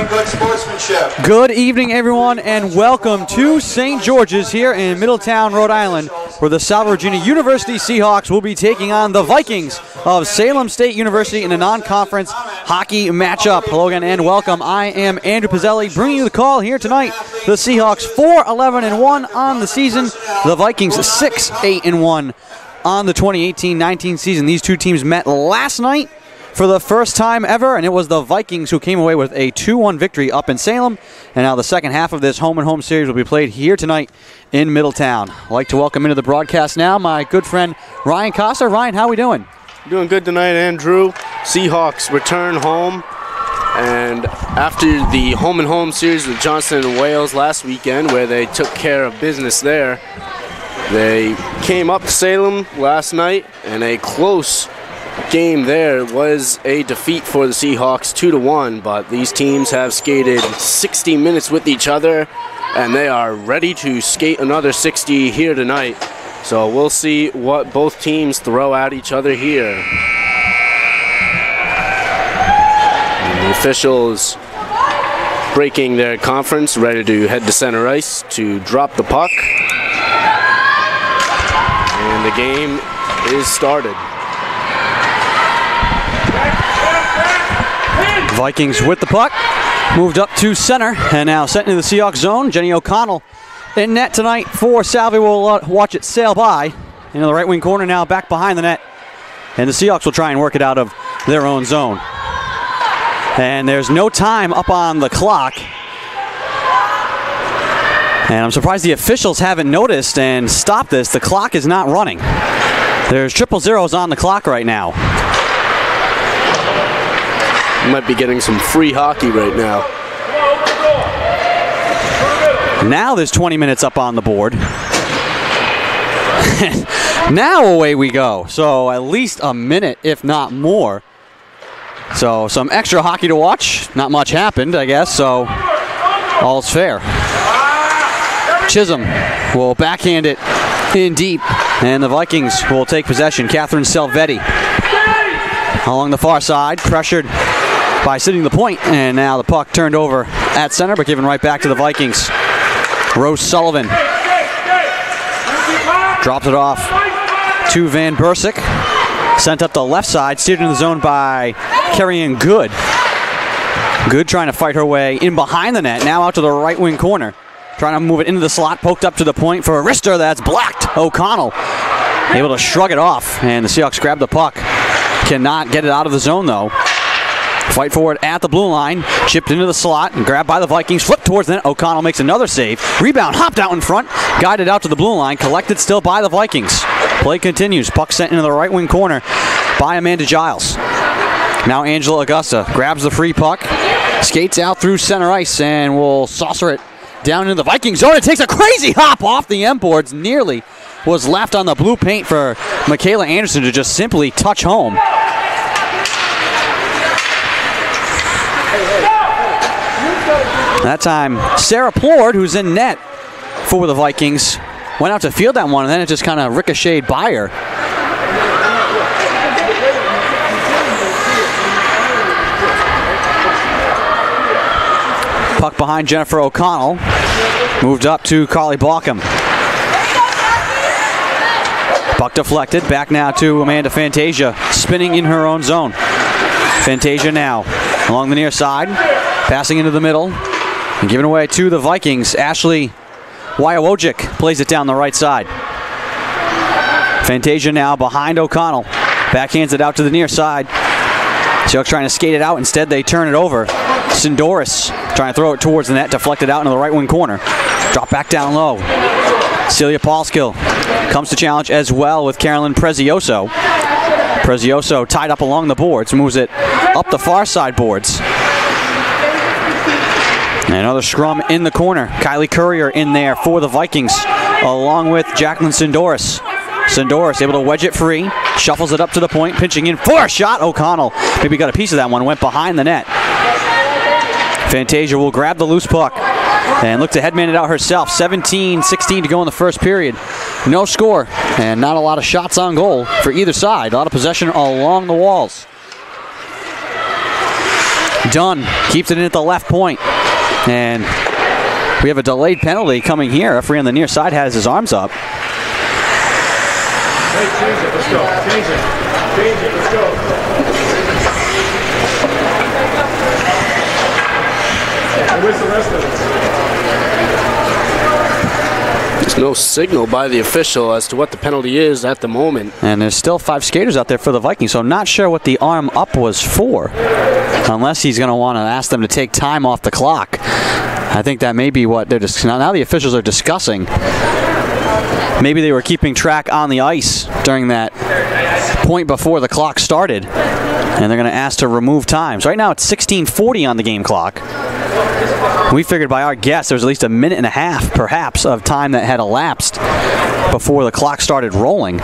showing good sportsmanship. Good evening, everyone, and welcome to St. George's here in Middletown, Rhode Island, where the Salve Regina University Seahawks will be taking on the Vikings of Salem State University in a non-conference hockey matchup. Hello again and welcome. I am Andrew Pizzelli bringing you the call here tonight. The Seahawks 4-11-1 on the season. The Vikings 6-8-1 on the 2018-19 season. These two teams met last night for the first time ever, and it was the Vikings who came away with a 2-1 victory up in Salem. And now the second half of this home-and-home series will be played here tonight in Middletown. I'd like to welcome into the broadcast now my good friend Ryan Costa. Ryan, how are we doing? Doing good tonight, Andrew. Seahawks return home, and after the home-and-home series with Johnson and Wales last weekend, where they took care of business there, they came up to Salem last night, and a close game there was a defeat for the Seahawks 2-1, but these teams have skated 60 minutes with each other, and they are ready to skate another 60 here tonight. So we'll see what both teams throw at each other here. And the officials breaking their conference, ready to head to center ice to drop the puck. And the game is started. Vikings with the puck, moved up to center, and now sent into the Seahawks zone. Jenny O'Connell in net tonight for Salve. Will watch it sail by into the right wing corner, now back behind the net, and the Seahawks will try and work it out of their own zone. And there's no time up on the clock, and I'm surprised the officials haven't noticed and stopped this. The clock is not running. There's 000s on the clock right now. Might be getting some free hockey right now. Now there's 20 minutes up on the board. Now away we go. So at least a minute, if not more. So some extra hockey to watch. Not much happened, I guess, so all's fair. Chisholm will backhand it in deep, and the Vikings will take possession. Catherine Salvetti along the far side, pressured by sitting the point, and now the puck turned over at center, but given right back to the Vikings. Rose Sullivan drops it off to Van Bursick. Sent up the left side, steered in the zone by Kerry-Ann Good. Good trying to fight her way in behind the net, now out to the right wing corner. Trying to move it into the slot, poked up to the point for a wrister that's blocked. O'Connell able to shrug it off, and the Seahawks grab the puck. Cannot get it out of the zone though. Fight for it at the blue line, chipped into the slot and grabbed by the Vikings, flipped towards the net. O'Connell makes another save. Rebound, hopped out in front, guided out to the blue line, collected still by the Vikings. Play continues, puck sent into the right wing corner by Amanda Giles. Now Angela Augusta grabs the free puck, skates out through center ice, and will saucer it down into the Viking zone. It takes a crazy hop off the end boards, nearly was left on the blue paint for Michaela Anderson to just simply touch home. That time, Sarah Plord, who's in net for the Vikings, went out to field that one, and then it just kind of ricocheted by her. Puck behind Jennifer O'Connell. Moved up to Carly Balcom. Puck deflected. Back now to Amanda Fantasia, spinning in her own zone. Fantasia now along the near side, passing into the middle. And giving away to the Vikings. Ashley Wyawojic plays it down the right side. Fantasia now behind O'Connell. Backhands it out to the near side. Seahawks trying to skate it out. Instead, they turn it over. Sindoris trying to throw it towards the net. Deflected out into the right wing corner. Drop back down low. Celia Paulskill comes to challenge as well with Carolyn Prezioso. Prezioso tied up along the boards. Moves it up the far side boards. Another scrum in the corner. Kylie Courier in there for the Vikings, along with Jacqueline Sindoris. Sindoris able to wedge it free, shuffles it up to the point, pinching in for a shot. O'Connell maybe got a piece of that one, went behind the net. Fantasia will grab the loose puck and look to headman it out herself. 17-16 to go in the first period. No score, and not a lot of shots on goal for either side. A lot of possession along the walls. Dunn keeps it in at the left point. And we have a delayed penalty coming here. Referee on the near side has his arms up. Hey, change it. Let's go. Change it. Change it. Let's go. Where's the rest of it? There's no signal by the official as to what the penalty is at the moment. And there's still 5 skaters out there for the Vikings, so I'm not sure what the arm up was for, unless he's going to want to ask them to take time off the clock. I think that may be what they're discussing. Now the officials are discussing. Maybe they were keeping track on the ice during that point before the clock started, and they're going to ask to remove times. Right now it's 16:40 on the game clock. We figured by our guess there was at least a minute and a half, perhaps, of time that had elapsed before the clock started rolling.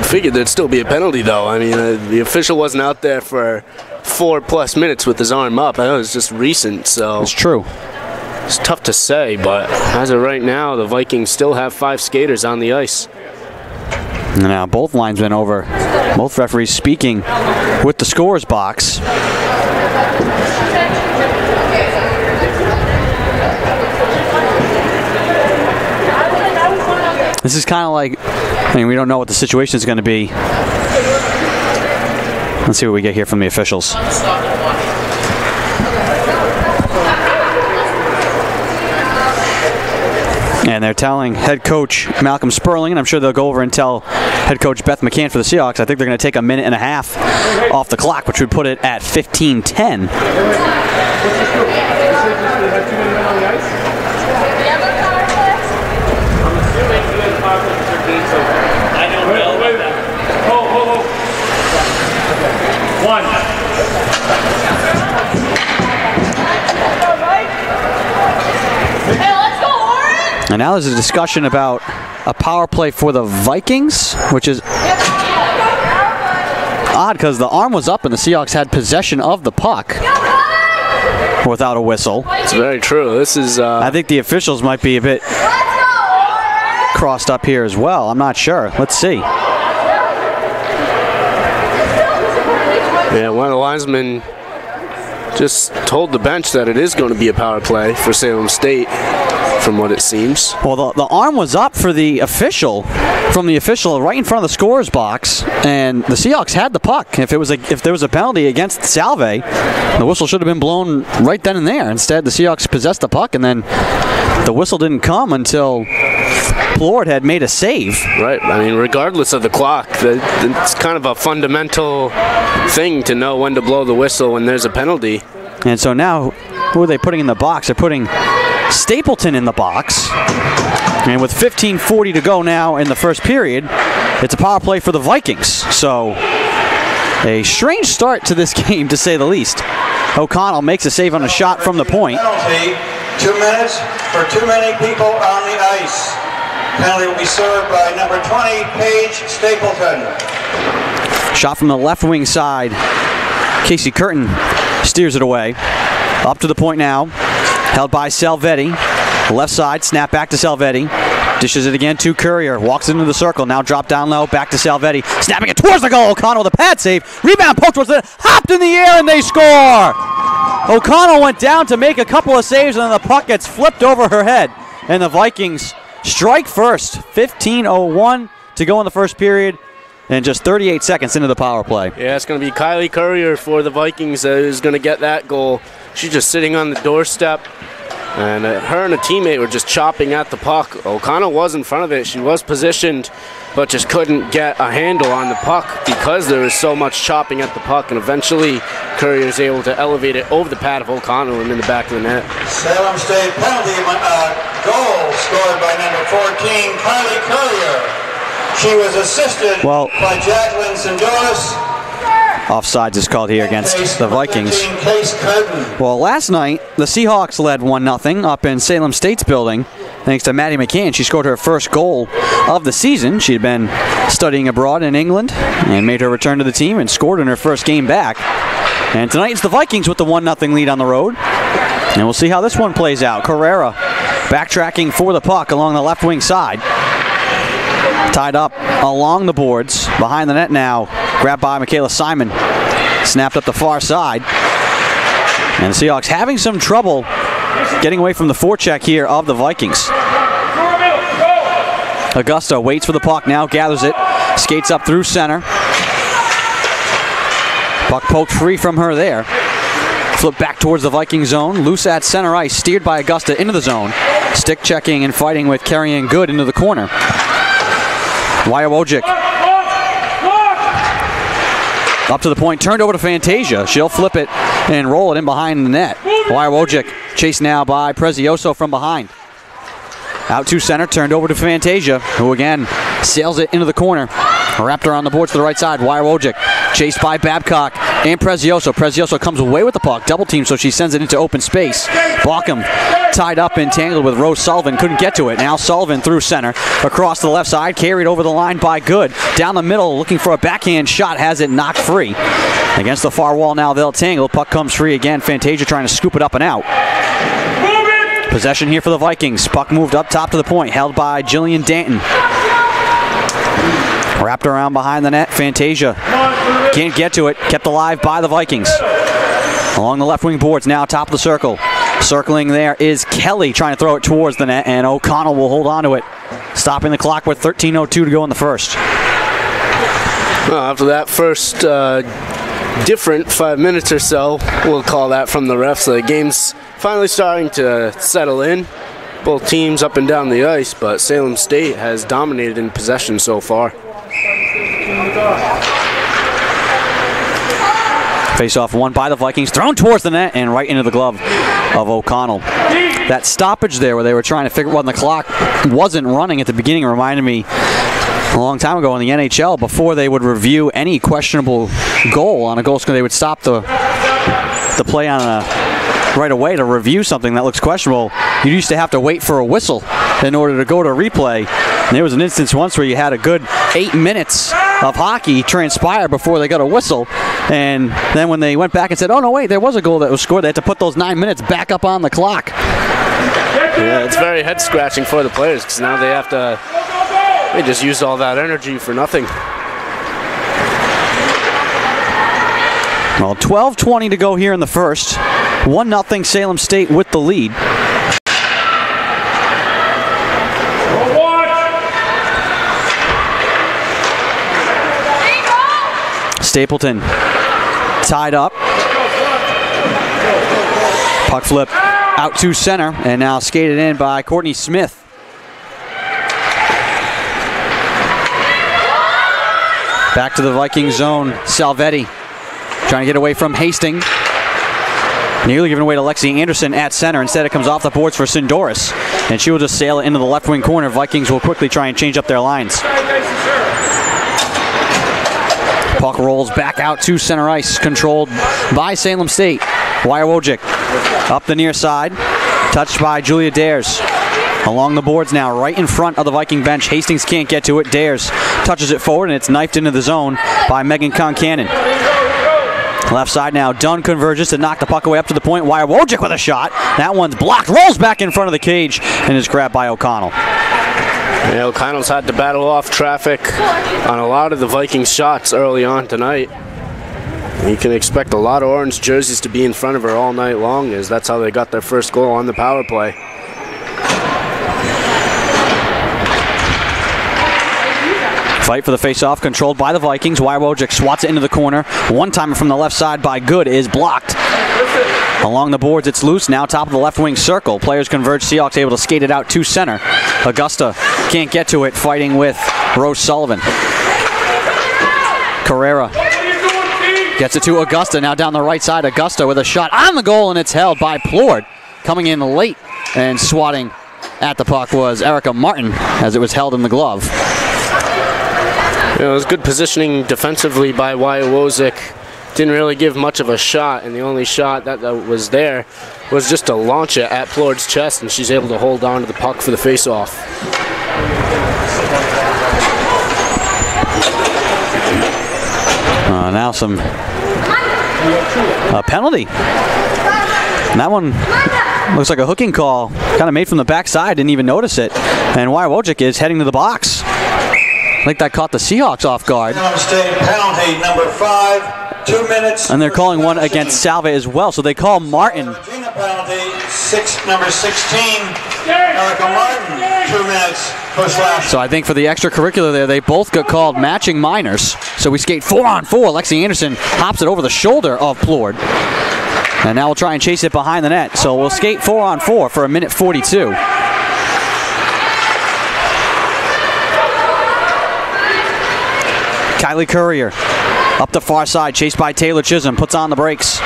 Figured there'd still be a penalty, though. I mean, the official wasn't out there for 4+ minutes with his arm up. I know it was just recent, so It's true. it's tough to say. But as of right now, the Vikings still have 5 skaters on the ice. Now both linesmen over, both referees speaking with the scorer's box. This is kind of like, I mean, we don't know what the situation is going to be. Let's see what we get here from the officials. And they're telling head coach Malcolm Sperling, and I'm sure they'll go over and tell head coach Beth McCann for the Seahawks, I think they're going to take a minute and a half off the clock, which would put it at 15:10. And now there's a discussion about a power play for the Vikings, which is odd because the arm was up and the Seahawks had possession of the puck without a whistle. It's very true. This is. I think the officials might be a bit crossed up here as well. I'm not sure. Let's see. Yeah, one of the linesmen just told the bench that it is going to be a power play for Salem State, from what it seems. Well, the arm was up for the official, from the official right in front of the scorer's box, and the Seahawks had the puck. If there was a penalty against Salve, the whistle should have been blown right then and there. Instead, the Seahawks possessed the puck, and then the whistle didn't come until Plord had made a save. Right. I mean, regardless of the clock, it's kind of a fundamental thing to know when to blow the whistle when there's a penalty. And so now, who are they putting in the box? They're putting Stapleton in the box. And with 15:40 to go now in the first period, it's a power play for the Vikings. So a strange start to this game, to say the least. O'Connell makes a save on a shot from the point. Penalty, 2 minutes for too many people on the ice. Penalty will be served by number 20, Paige Stapleton. Shot from the left wing side. Casey Curtin steers it away. Up to the point now. Held by Salvetti. Left side, snap back to Salvetti. Dishes it again to Courier. Walks into the circle. Now drop down low. Back to Salvetti. Snapping it towards the goal. O'Connell with a pad save. Rebound poked towards it. Hopped in the air and they score. O'Connell went down to make a couple of saves and then the puck gets flipped over her head. And the Vikings strike first. 15:01 to go in the first period. And just 38 seconds into the power play. Yeah, it's going to be Kylie Courier for the Vikings who's going to get that goal. She's just sitting on the doorstep, and her and a teammate were just chopping at the puck. O'Connell was in front of it. She was positioned, but just couldn't get a handle on the puck because there was so much chopping at the puck, and eventually Courier's able to elevate it over the pad of O'Connell and in the back of the net. Salem State penalty goal scored by number 14, Kylie Courier. She was assisted by Jacqueline Sendoris. Offsides is called here against the Vikings. Well, last night, the Seahawks led 1-0 up in Salem State's building. Thanks to Maddie McCann. She scored her first goal of the season. She had been studying abroad in England and made her return to the team and scored in her first game back. And tonight it's the Vikings with the 1-0 lead on the road. And we'll see how this one plays out. Carrera backtracking for the puck along the left wing side. Tied up along the boards. Behind the net now. Grabbed by Michaela Simon. Snapped up the far side. And the Seahawks having some trouble getting away from the forecheck here of the Vikings. Augusta waits for the puck, now gathers it, skates up through center. Puck poked free from her there. Flip back towards the Viking zone, loose at center ice, steered by Augusta into the zone. Stick checking and fighting with Carrying Good into the corner. Wojcik up to the point, turned over to Fantasia. She'll flip it and roll it in behind the net. Wojcik chased now by Prezioso from behind. Out to center, turned over to Fantasia, who again sails it into the corner. Wrapped around the boards to the right side. Wojcik chased by Babcock and Prezioso. Prezioso comes away with the puck, double team, so she sends it into open space. Baucom tied up and tangled with Rose Sullivan, couldn't get to it. Now Sullivan through center, across the left side, carried over the line by Good. Down the middle, looking for a backhand shot, has it knocked free. Against the far wall now, they'll tangle. Puck comes free again. Fantasia trying to scoop it up and out. Possession here for the Vikings. Puck moved up top to the point, held by Jillian Danton. Wrapped around behind the net. Fantasia can't get to it. Kept alive by the Vikings. Along the left wing boards, now top of the circle. Circling there is Kelly trying to throw it towards the net, and O'Connell will hold on to it. Stopping the clock with 13:02 to go in the first. After that first different 5 minutes or so, we'll call that from the refs, the game's finally starting to settle in. Both teams up and down the ice, but Salem State has dominated in possession so far. Face-off won by the Vikings, thrown towards the net and right into the glove of O'Connell. That stoppage there where they were trying to figure when the clock wasn't running at the beginning reminded me a long time ago in the NHL, before they would review any questionable goal on a goal score, they would stop the play on right away to review something that looks questionable. You used to have to wait for a whistle in order to go to replay. And there was an instance once where you had a good 8 minutes of hockey transpire before they got a whistle. And then when they went back and said, oh, no, wait, there was a goal that was scored, they had to put those 9 minutes back up on the clock. Yeah, it's very head-scratching for the players because now they have to, they just used all that energy for nothing. Well, 12:20 to go here in the first. 1-0 Salem State with the lead. Stapleton tied up. Puck flip out to center and now skated in by Courtney Smith. Back to the Viking zone. Salvetti trying to get away from Hastings. Nearly given away to Lexi Anderson at center. Instead, it comes off the boards for Sindoris. And she will just sail it into the left wing corner. Vikings will quickly try and change up their lines. Puck rolls back out to center ice, controlled by Salem State. Wojcik up the near side, touched by Julia Dares. Along the boards now, right in front of the Viking bench. Hastings can't get to it. Dares touches it forward, and it's knifed into the zone by Megan Concannon. Left side now, Dunn converges to knock the puck away up to the point. Wojcik with a shot. That one's blocked, rolls back in front of the cage, and is grabbed by O'Connell. Yeah, O'Connell's had to battle off traffic on a lot of the Vikings shots early on tonight. You can expect a lot of orange jerseys to be in front of her all night long, as that's how they got their first goal on the power play. Fight for the face-off, controlled by the Vikings. Wojcik swats it into the corner. One-timer from the left side by Good is blocked. Along the boards, it's loose. Now top of the left wing circle. Players converge. Seahawks able to skate it out to center. Augusta can't get to it, fighting with Rose Sullivan. Carrera gets it to Augusta. Now down the right side, Augusta with a shot on the goal, and it's held by Plord. Coming in late and swatting at the puck was Erica Martin as it was held in the glove. It was good positioning defensively by Wojcik. Didn't really give much of a shot, and the only shot that was there was just to launch it at Plord's chest, and she's able to hold on to the puck for the face-off. Now some penalty. And that one looks like a hooking call, kind of made from the backside, didn't even notice it. And Wojcik is heading to the box. think that caught the Seahawks off guard. Salem State penalty number 5, 2 minutes. And they're calling one against Salve as well. So they call Martin. Regina penalty, number 16, Erica Martin, 2 minutes for slash. So I think for the extracurricular there, they both got called matching minors. So we skate 4-on-4. Lexi Anderson hops it over the shoulder of Plord. And now we'll try and chase it behind the net. So we'll skate 4-on-4 for 1:42. Kylie Courier up the far side, chased by Taylor Chisholm, puts on the brakes.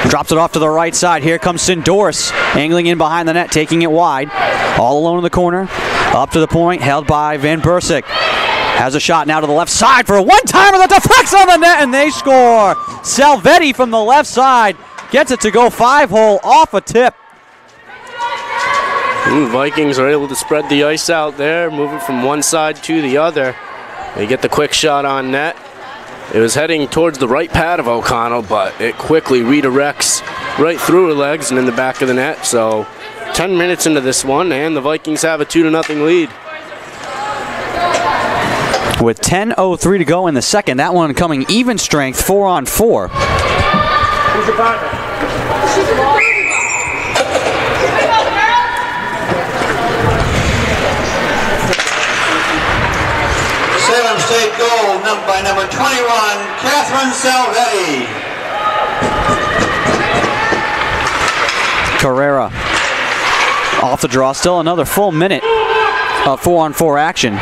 Drops it off to the right side. Here comes Sindoris, angling in behind the net, taking it wide. All alone in the corner. Up to the point, held by Van Bursick. Has a shot now to the left side for a one-timer that deflects on the net, and they score. Salvetti from the left side gets it to go 5-hole off a tip. Vikings are able to spread the ice out there, moving from one side to the other. They get the quick shot on net. It was heading towards the right pad of O'Connell, but it quickly redirects right through her legs and in the back of the net. So 10 minutes into this one, and the Vikings have a 2-0 lead. With 10:03 to go in the second, that one coming even strength, 4-on-4. Who's your partner? Salem State goal by number 21, Catherine Salvetti. Carrera off the draw. Still another full minute of 4-on-4 action.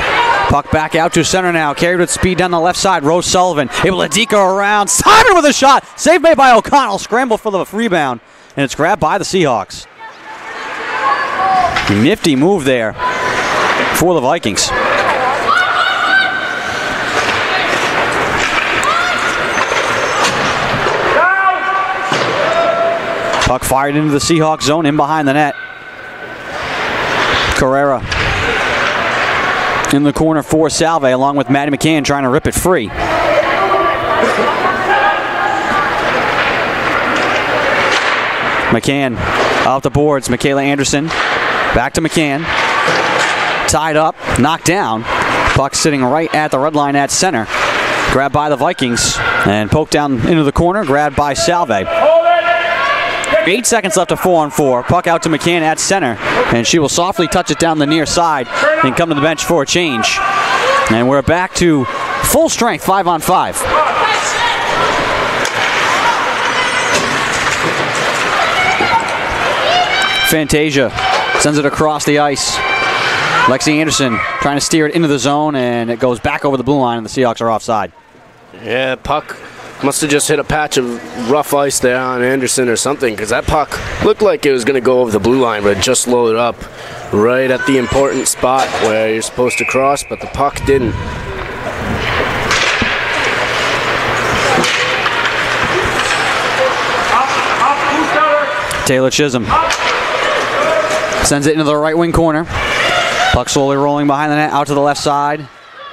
Puck back out to center now. Carried with speed down the left side. Rose Sullivan able to deke her around. Simon with a shot. Save made by O'Connell. Scramble for the rebound. And it's grabbed by the Seahawks. Nifty move there for the Vikings. Puck fired into the Seahawks zone in behind the net. Carrera in the corner for Salve, along with Maddie McCann trying to rip it free. McCann off the boards. Michaela Anderson back to McCann. Tied up, knocked down. Puck sitting right at the red line at center. Grabbed by the Vikings and poked down into the corner. Grabbed by Salve. 8 seconds left of 4-on-4. Puck out to McCann at center, and she will softly touch it down the near side and come to the bench for a change. And we're back to full strength, 5-on-5. Fantasia sends it across the ice. Lexi Anderson trying to steer it into the zone, and it goes back over the blue line, and the Seahawks are offside. Yeah, puck must have just hit a patch of rough ice there on Anderson or something, because that puck looked like it was going to go over the blue line, but it just loaded up right at the important spot where you're supposed to cross, but the puck didn't. Taylor Chisholm sends it into the right wing corner. Puck slowly rolling behind the net, out to the left side.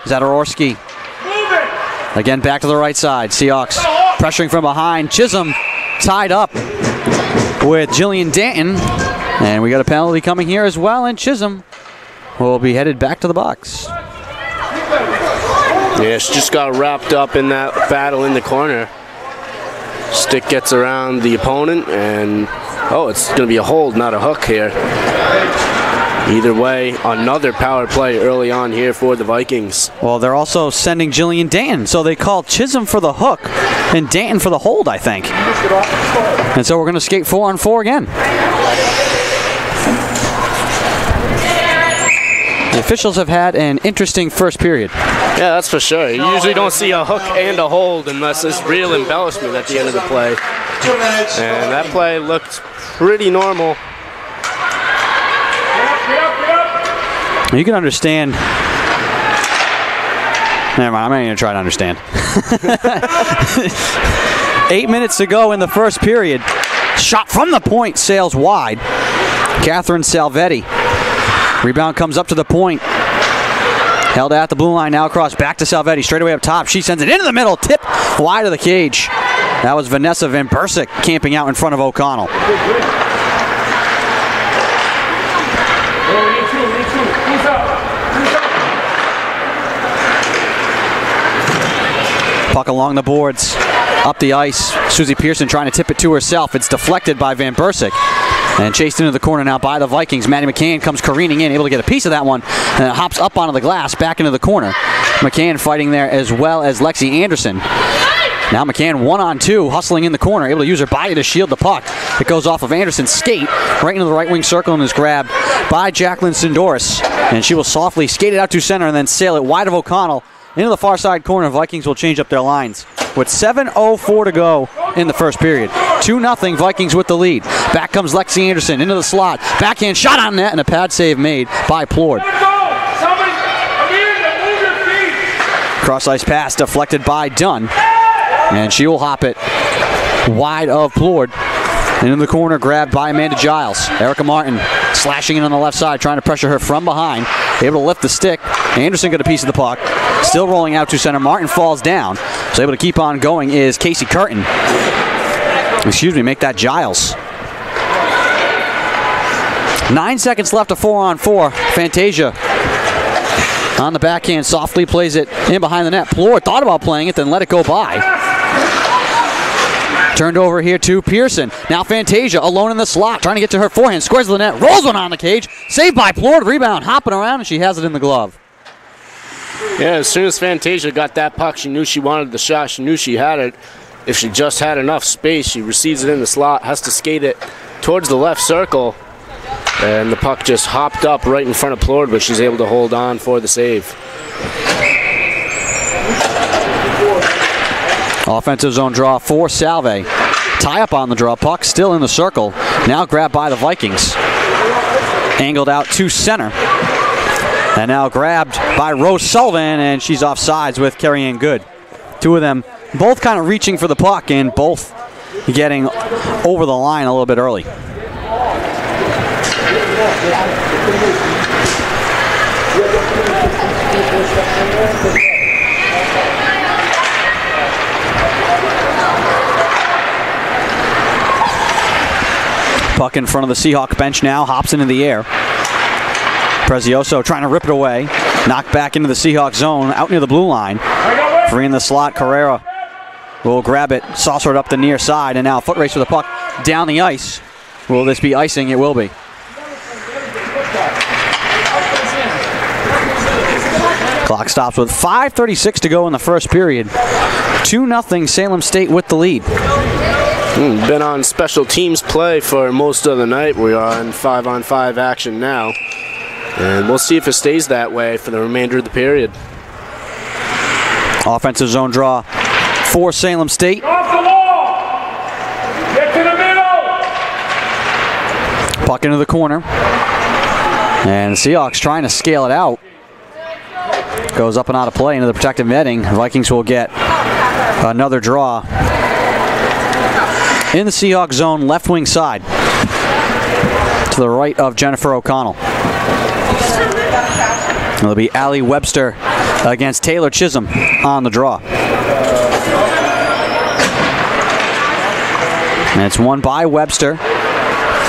Zadarorski again back to the right side. Seahawks pressuring from behind. Chisholm tied up with Jillian Danton. And we got a penalty coming here as well, and Chisholm will be headed back to the box. Yeah, she just got wrapped up in that battle in the corner. Stick gets around the opponent, and it's going to be a hold, not a hook here. Either way, another power play early on here for the Vikings. Well, they're also sending Jillian Danton, so they call Chisholm for the hook and Danton for the hold, I think. And so we're going to skate 4-on-4 again. The officials have had an interesting first period. Yeah, that's for sure. You usually don't see a hook and a hold unless it's real embellishment at the end of the play. And that play looked pretty normal. You can understand. Never mind, I'm not even going to try to understand. 8 minutes to go in the first period. Shot from the point, sails wide. Catherine Salvetti. Rebound comes up to the point. Held at the blue line, now across, back to Salvetti, straight away up top. She sends it into the middle, tip wide of the cage. That was Vanessa Van Bursick camping out in front of O'Connell. Puck along the boards, up the ice. Susie Pearson trying to tip it to herself. It's deflected by Van Bursick and chased into the corner now by the Vikings. Maddie McCann comes careening in, able to get a piece of that one, and it hops up onto the glass, back into the corner. McCann fighting there as well as Lexi Anderson. Now McCann 1-on-2, hustling in the corner, able to use her body to shield the puck. It goes off of Anderson's skate, right into the right wing circle, and is grabbed by Jacqueline Sindoris. And she will softly skate it out to center and then sail it wide of O'Connell into the far side corner. Vikings will change up their lines with 7:04 to go in the first period. 2-0 Vikings with the lead. Back comes Lexi Anderson into the slot. Backhand shot on net and a pad save made by Plord. Cross ice pass deflected by Dunn. And she will hop it wide of Plord. Into the corner, grabbed by Amanda Giles. Erica Martin slashing in on the left side, trying to pressure her from behind. Able to lift the stick. Anderson got a piece of the puck. Still rolling out to center. Martin falls down. So able to keep on going is Casey Curtin. Make that Giles. 9 seconds left, a 4-on-4. Fantasia on the backhand, softly plays it in behind the net. Plord thought about playing it, then let it go by. Turned over here to Pearson. Now Fantasia alone in the slot, trying to get to her forehand. Squares the net, rolls one on the cage. Saved by Plord, rebound, hopping around, and she has it in the glove. Yeah, as soon as Fantasia got that puck, she knew she wanted the shot. She knew she had it. If she just had enough space, she receives it in the slot, has to skate it towards the left circle. And the puck just hopped up right in front of Plord, but she's able to hold on for the save. Offensive zone draw for Salve. Tie up on the draw. Puck still in the circle. Now grabbed by the Vikings. Angled out to center. And now grabbed by Rose Sullivan, and she's off sides with Carrie Ann Good. Two of them both kind of reaching for the puck and both getting over the line a little bit early. Puck in front of the Seahawk bench now, hops into the air. Prezioso trying to rip it away. Knocked back into the Seahawk zone, out near the blue line. Free in the slot, Carrera will grab it, saucer it up the near side, and now a foot race for the puck down the ice. Will this be icing? It will be. Clock stops with 5:36 to go in the first period. 2-0 Salem State with the lead. Been on special teams play for most of the night. We are on 5-on-5 action now. And we'll see if it stays that way for the remainder of the period. Offensive zone draw for Salem State. Off the wall! Get to the middle! Puck into the corner. And the Seahawks trying to scale it out. Goes up and out of play into the protective netting. Vikings will get another draw in the Seahawks zone, left wing side, to the right of Jennifer O'Connell. It'll be Allie Webster against Taylor Chisholm on the draw. And it's won by Webster.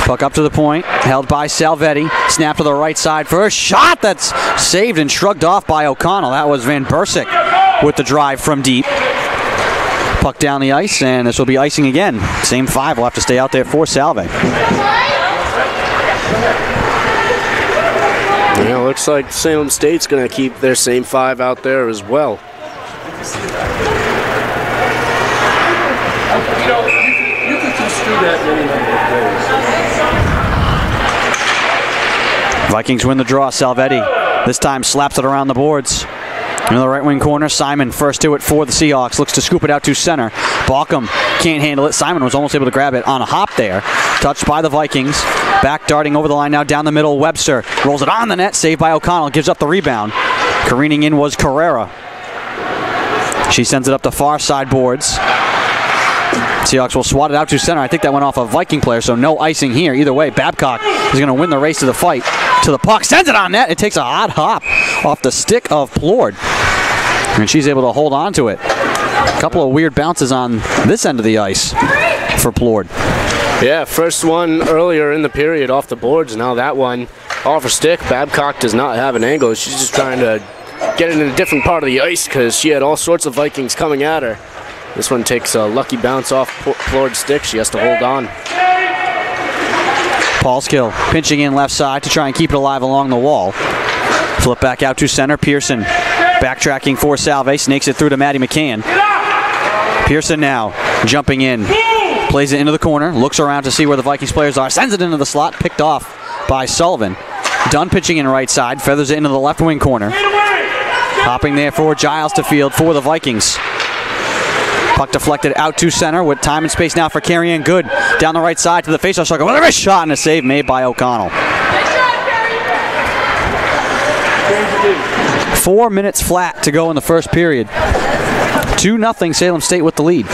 Puck up to the point, held by Salvetti. Snap to the right side for a shot that's saved and shrugged off by O'Connell. That was Van Bursick with the drive from deep. Puck down the ice, and this will be icing again. Same five will have to stay out there for Salve. Yeah, looks like Salem State's going to keep their same five out there as well. You can construe that many number of ways. Vikings win the draw. Salvetti this time slaps it around the boards. In the right wing corner, Simon first to it for the Seahawks. Looks to scoop it out to center. Balcom can't handle it. Simon was almost able to grab it on a hop there. Touched by the Vikings. Back darting over the line now down the middle. Webster rolls it on the net. Saved by O'Connell. Gives up the rebound. Careening in was Carrera. She sends it up the far side boards. Seahawks will swat it out to center. I think that went off a Viking player, so no icing here. Either way, Babcock is going to win the race to the fight. To the puck. Sends it on net. It takes a odd hop off the stick of Plord. And she's able to hold on to it. A couple of weird bounces on this end of the ice for Plord. Yeah, first one earlier in the period off the boards. Now that one off her stick. Babcock does not have an angle. She's just trying to get it in a different part of the ice because she had all sorts of Vikings coming at her. This one takes a lucky bounce off Plord's stick. She has to hold on. Paulskill pinching in left side to try and keep it alive along the wall. Flip back out to center. Pearson backtracking for Salve. Snakes it through to Maddie McCann. Pearson now jumping in. Plays it into the corner. Looks around to see where the Vikings players are. Sends it into the slot. Picked off by Sullivan. Dunn pitching in right side. Feathers it into the left wing corner. Hopping there for Giles to field for the Vikings. Puck deflected out to center with time and space now for Carrie-Ann Good. Down the right side to the faceoff circle. With a wrist shot and a save made by O'Connell. 4 minutes flat to go in the first period. 2-0 Salem State with the lead.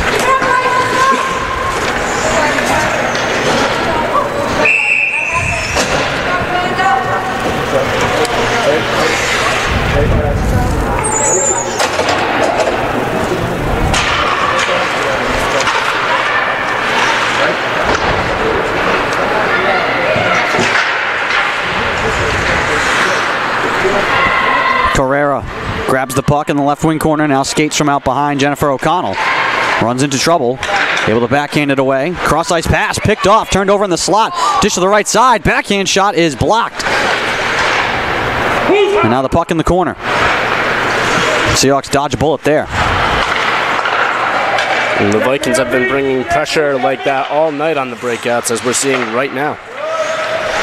Carrera grabs the puck in the left wing corner, now skates from out behind Jennifer O'Connell. Runs into trouble, able to backhand it away. Cross ice pass, picked off, turned over in the slot. Dish to the right side, backhand shot is blocked. And now the puck in the corner. Seahawks dodge a bullet there. And the Vikings have been bringing pressure like that all night on the breakouts, as we're seeing right now.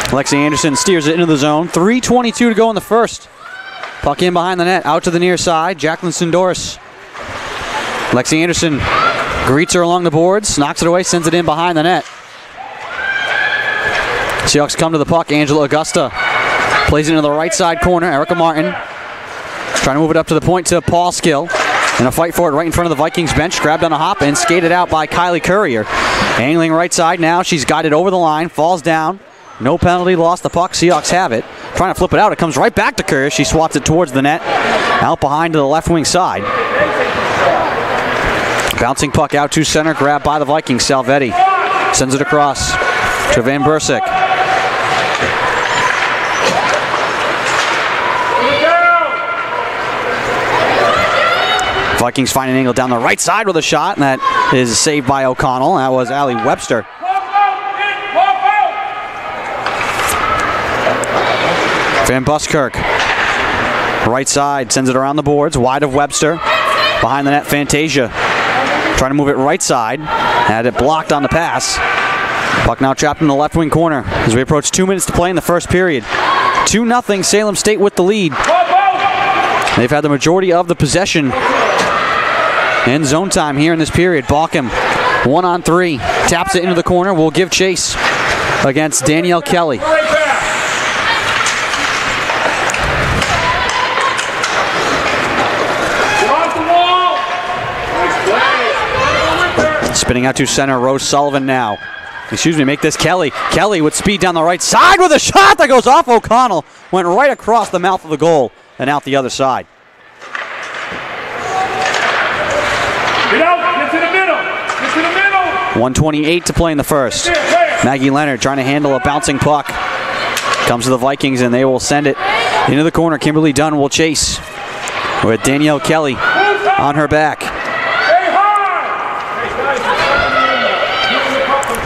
Lexi Anderson steers it into the zone. 3:22 to go in the first. Puck in behind the net, out to the near side. Jacqueline Sindoris. Lexi Anderson greets her along the boards, knocks it away, sends it in behind the net. Seahawks come to the puck. Angela Augusta plays it into the right side corner. Erica Martin trying to move it up to the point to Paulskill. And a fight for it right in front of the Vikings bench. Grabbed on a hop and skated out by Kylie Courier. Angling right side now. She's guided over the line, falls down. No penalty, lost the puck. Seahawks have it. Trying to flip it out. It comes right back to Courier. She swats it towards the net. Out behind to the left wing side. Bouncing puck out to center. Grabbed by the Vikings. Salvetti sends it across to Van Bursick. Vikings find an angle down the right side with a shot, and that is saved by O'Connell. That was Allie Webster. Van Buskirk, right side, sends it around the boards, wide of Webster. Behind the net, Fantasia, trying to move it right side. Had it blocked on the pass. Puck now trapped in the left wing corner as we approach 2 minutes to play in the first period. 2-0 Salem State with the lead. They've had the majority of the possession and zone time here in this period. Balkum, 1-on-3, taps it into the corner. Will give chase against Danielle Kelly. Spinning out to center, Rose Sullivan now. Make this Kelly. Kelly with speed down the right side with a shot that goes off O'Connell. Went right across the mouth of the goal and out the other side. Get out, get to the middle, get to the middle. 1:28 to play in the first. Maggie Leonard trying to handle a bouncing puck. Comes to the Vikings and they will send it into the corner. Kimberly Dunn will chase with Danielle Kelly on her back.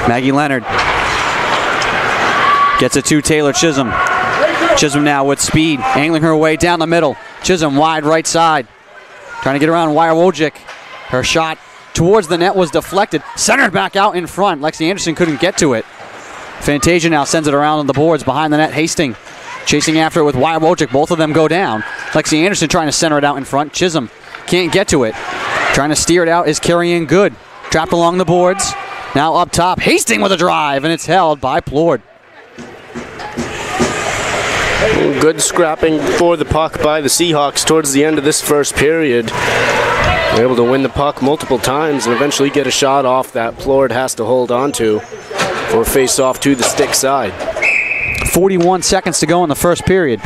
Maggie Leonard gets it to Taylor Chisholm. Chisholm now with speed, angling her way down the middle. Chisholm wide right side, trying to get around Wire Wojcik. Her shot towards the net was deflected, centered back out in front. Lexi Anderson couldn't get to it. Fantasia now sends it around on the boards behind the net. Hastings chasing after it with Wire Wojcik. Both of them go down. Lexi Anderson trying to center it out in front. Chisholm can't get to it. Trying to steer it out is Carrie-Ann Good. Trapped along the boards. Now up top, Hastings with a drive, and it's held by Plord. Good scrapping for the puck by the Seahawks towards the end of this first period. They're able to win the puck multiple times and eventually get a shot off that Plord has to hold on to for a face-off to the stick side. 41 seconds to go in the first period.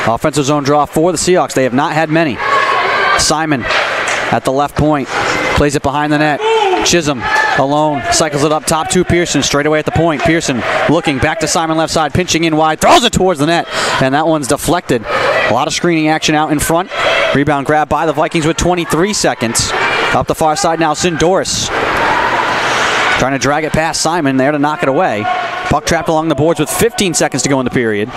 Offensive zone draw for the Seahawks. They have not had many. Simon at the left point, plays it behind the net. Chisholm alone, cycles it up top to Pearson, straight away at the point. Pearson looking back to Simon left side, pinching in wide, throws it towards the net, and that one's deflected. A lot of screening action out in front. Rebound grab by the Vikings with 23 seconds. Up the far side now, Sindoris. Trying to drag it past Simon there to knock it away. Puck trapped along the boards with 15 seconds to go in the period.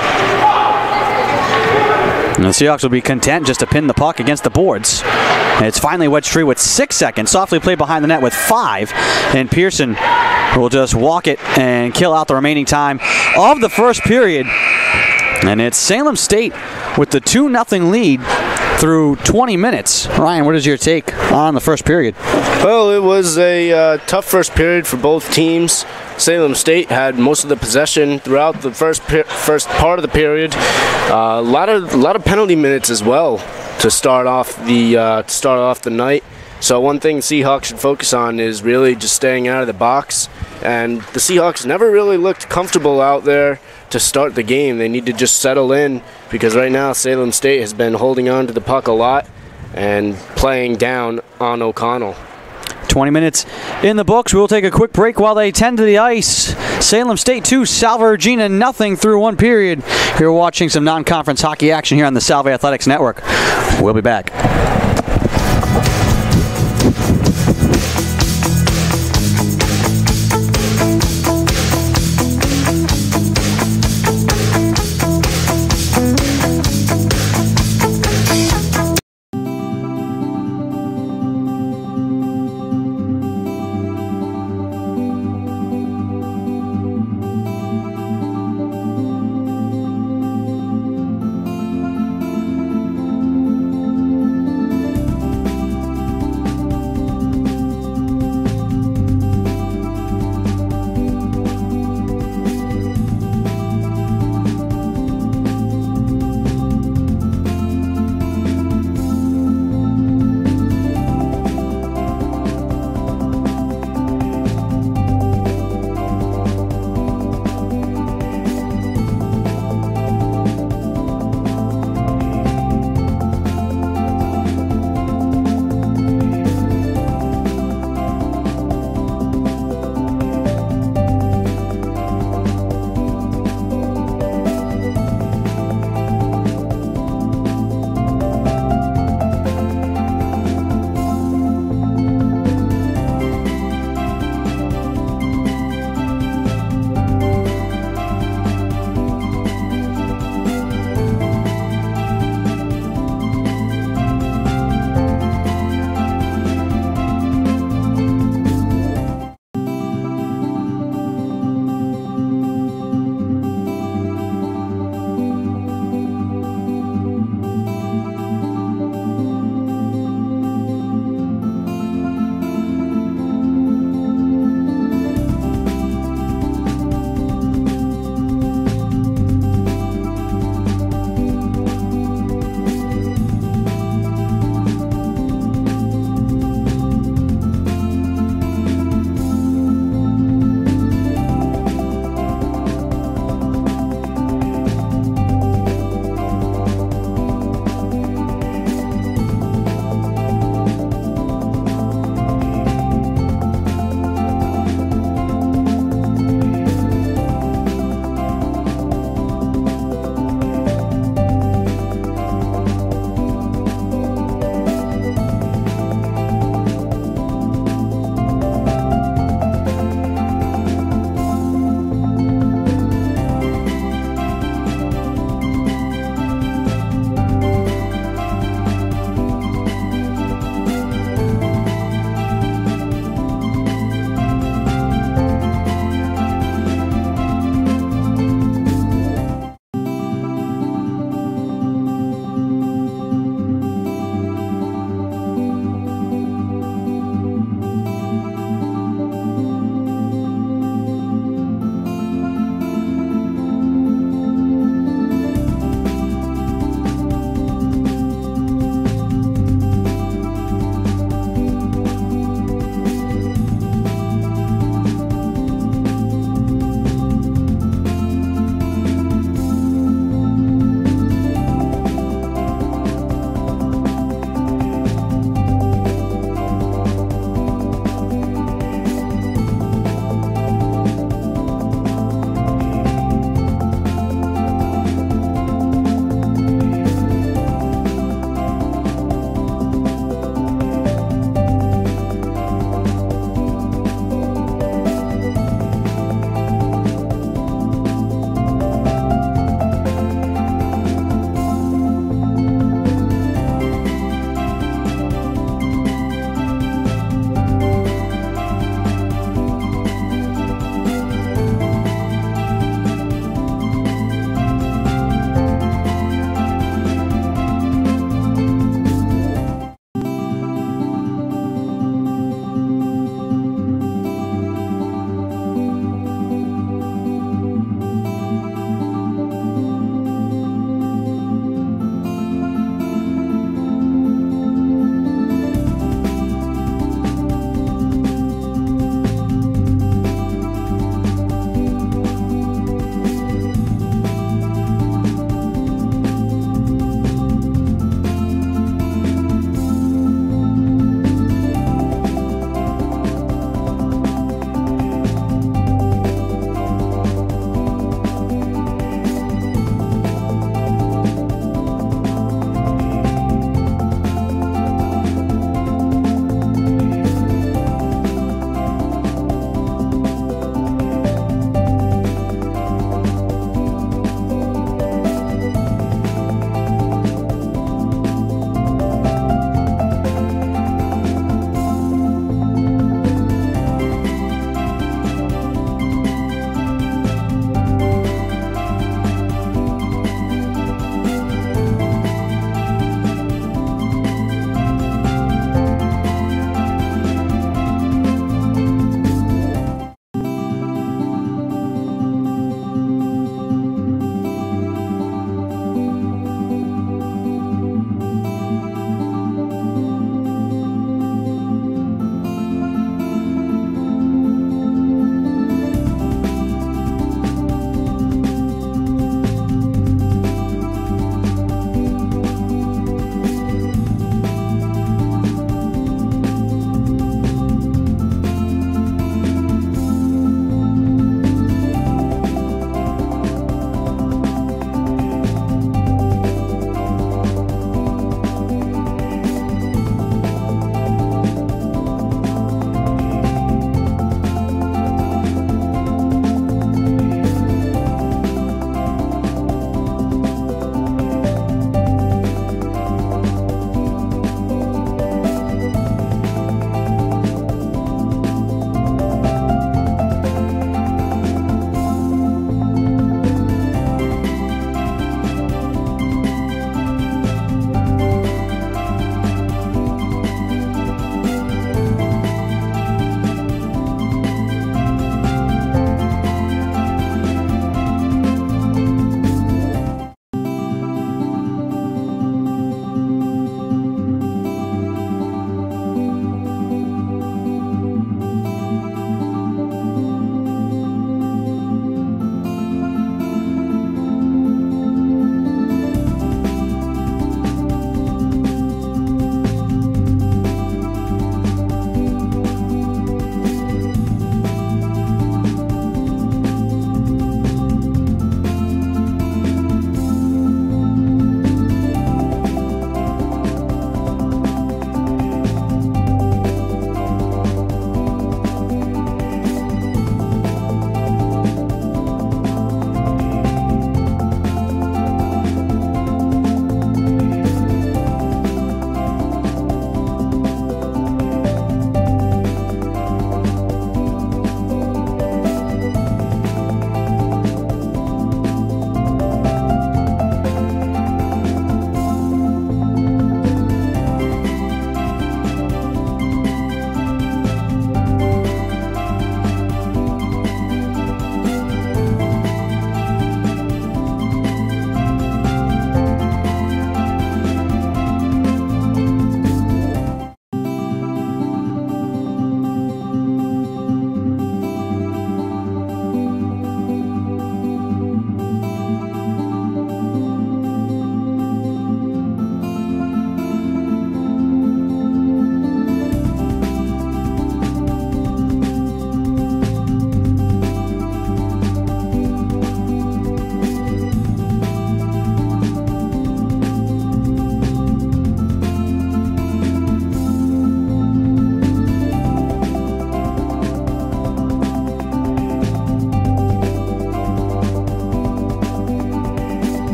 And the Seahawks will be content just to pin the puck against the boards. And it's finally wedged free with 6 seconds. Softly played behind the net with 5. And Pearson will just walk it and kill out the remaining time of the first period. And it's Salem State with the 2-0 lead through 20 minutes. Ryan, what is your take on the first period? Well, it was a tough first period for both teams. Salem State had most of the possession throughout the first part of the period. A lot of penalty minutes as well to start off the night. So one thing Seahawks should focus on is really just staying out of the box. And the Seahawks never really looked comfortable out there to start the game. They need to just settle in, because right now Salem State has been holding on to the puck a lot and playing down on O'Connell. 20 minutes in the books. We'll take a quick break while they tend to the ice. Salem State 2, Salve Regina nothing through one period. You're watching some non-conference hockey action here on the Salve Athletics Network. We'll be back.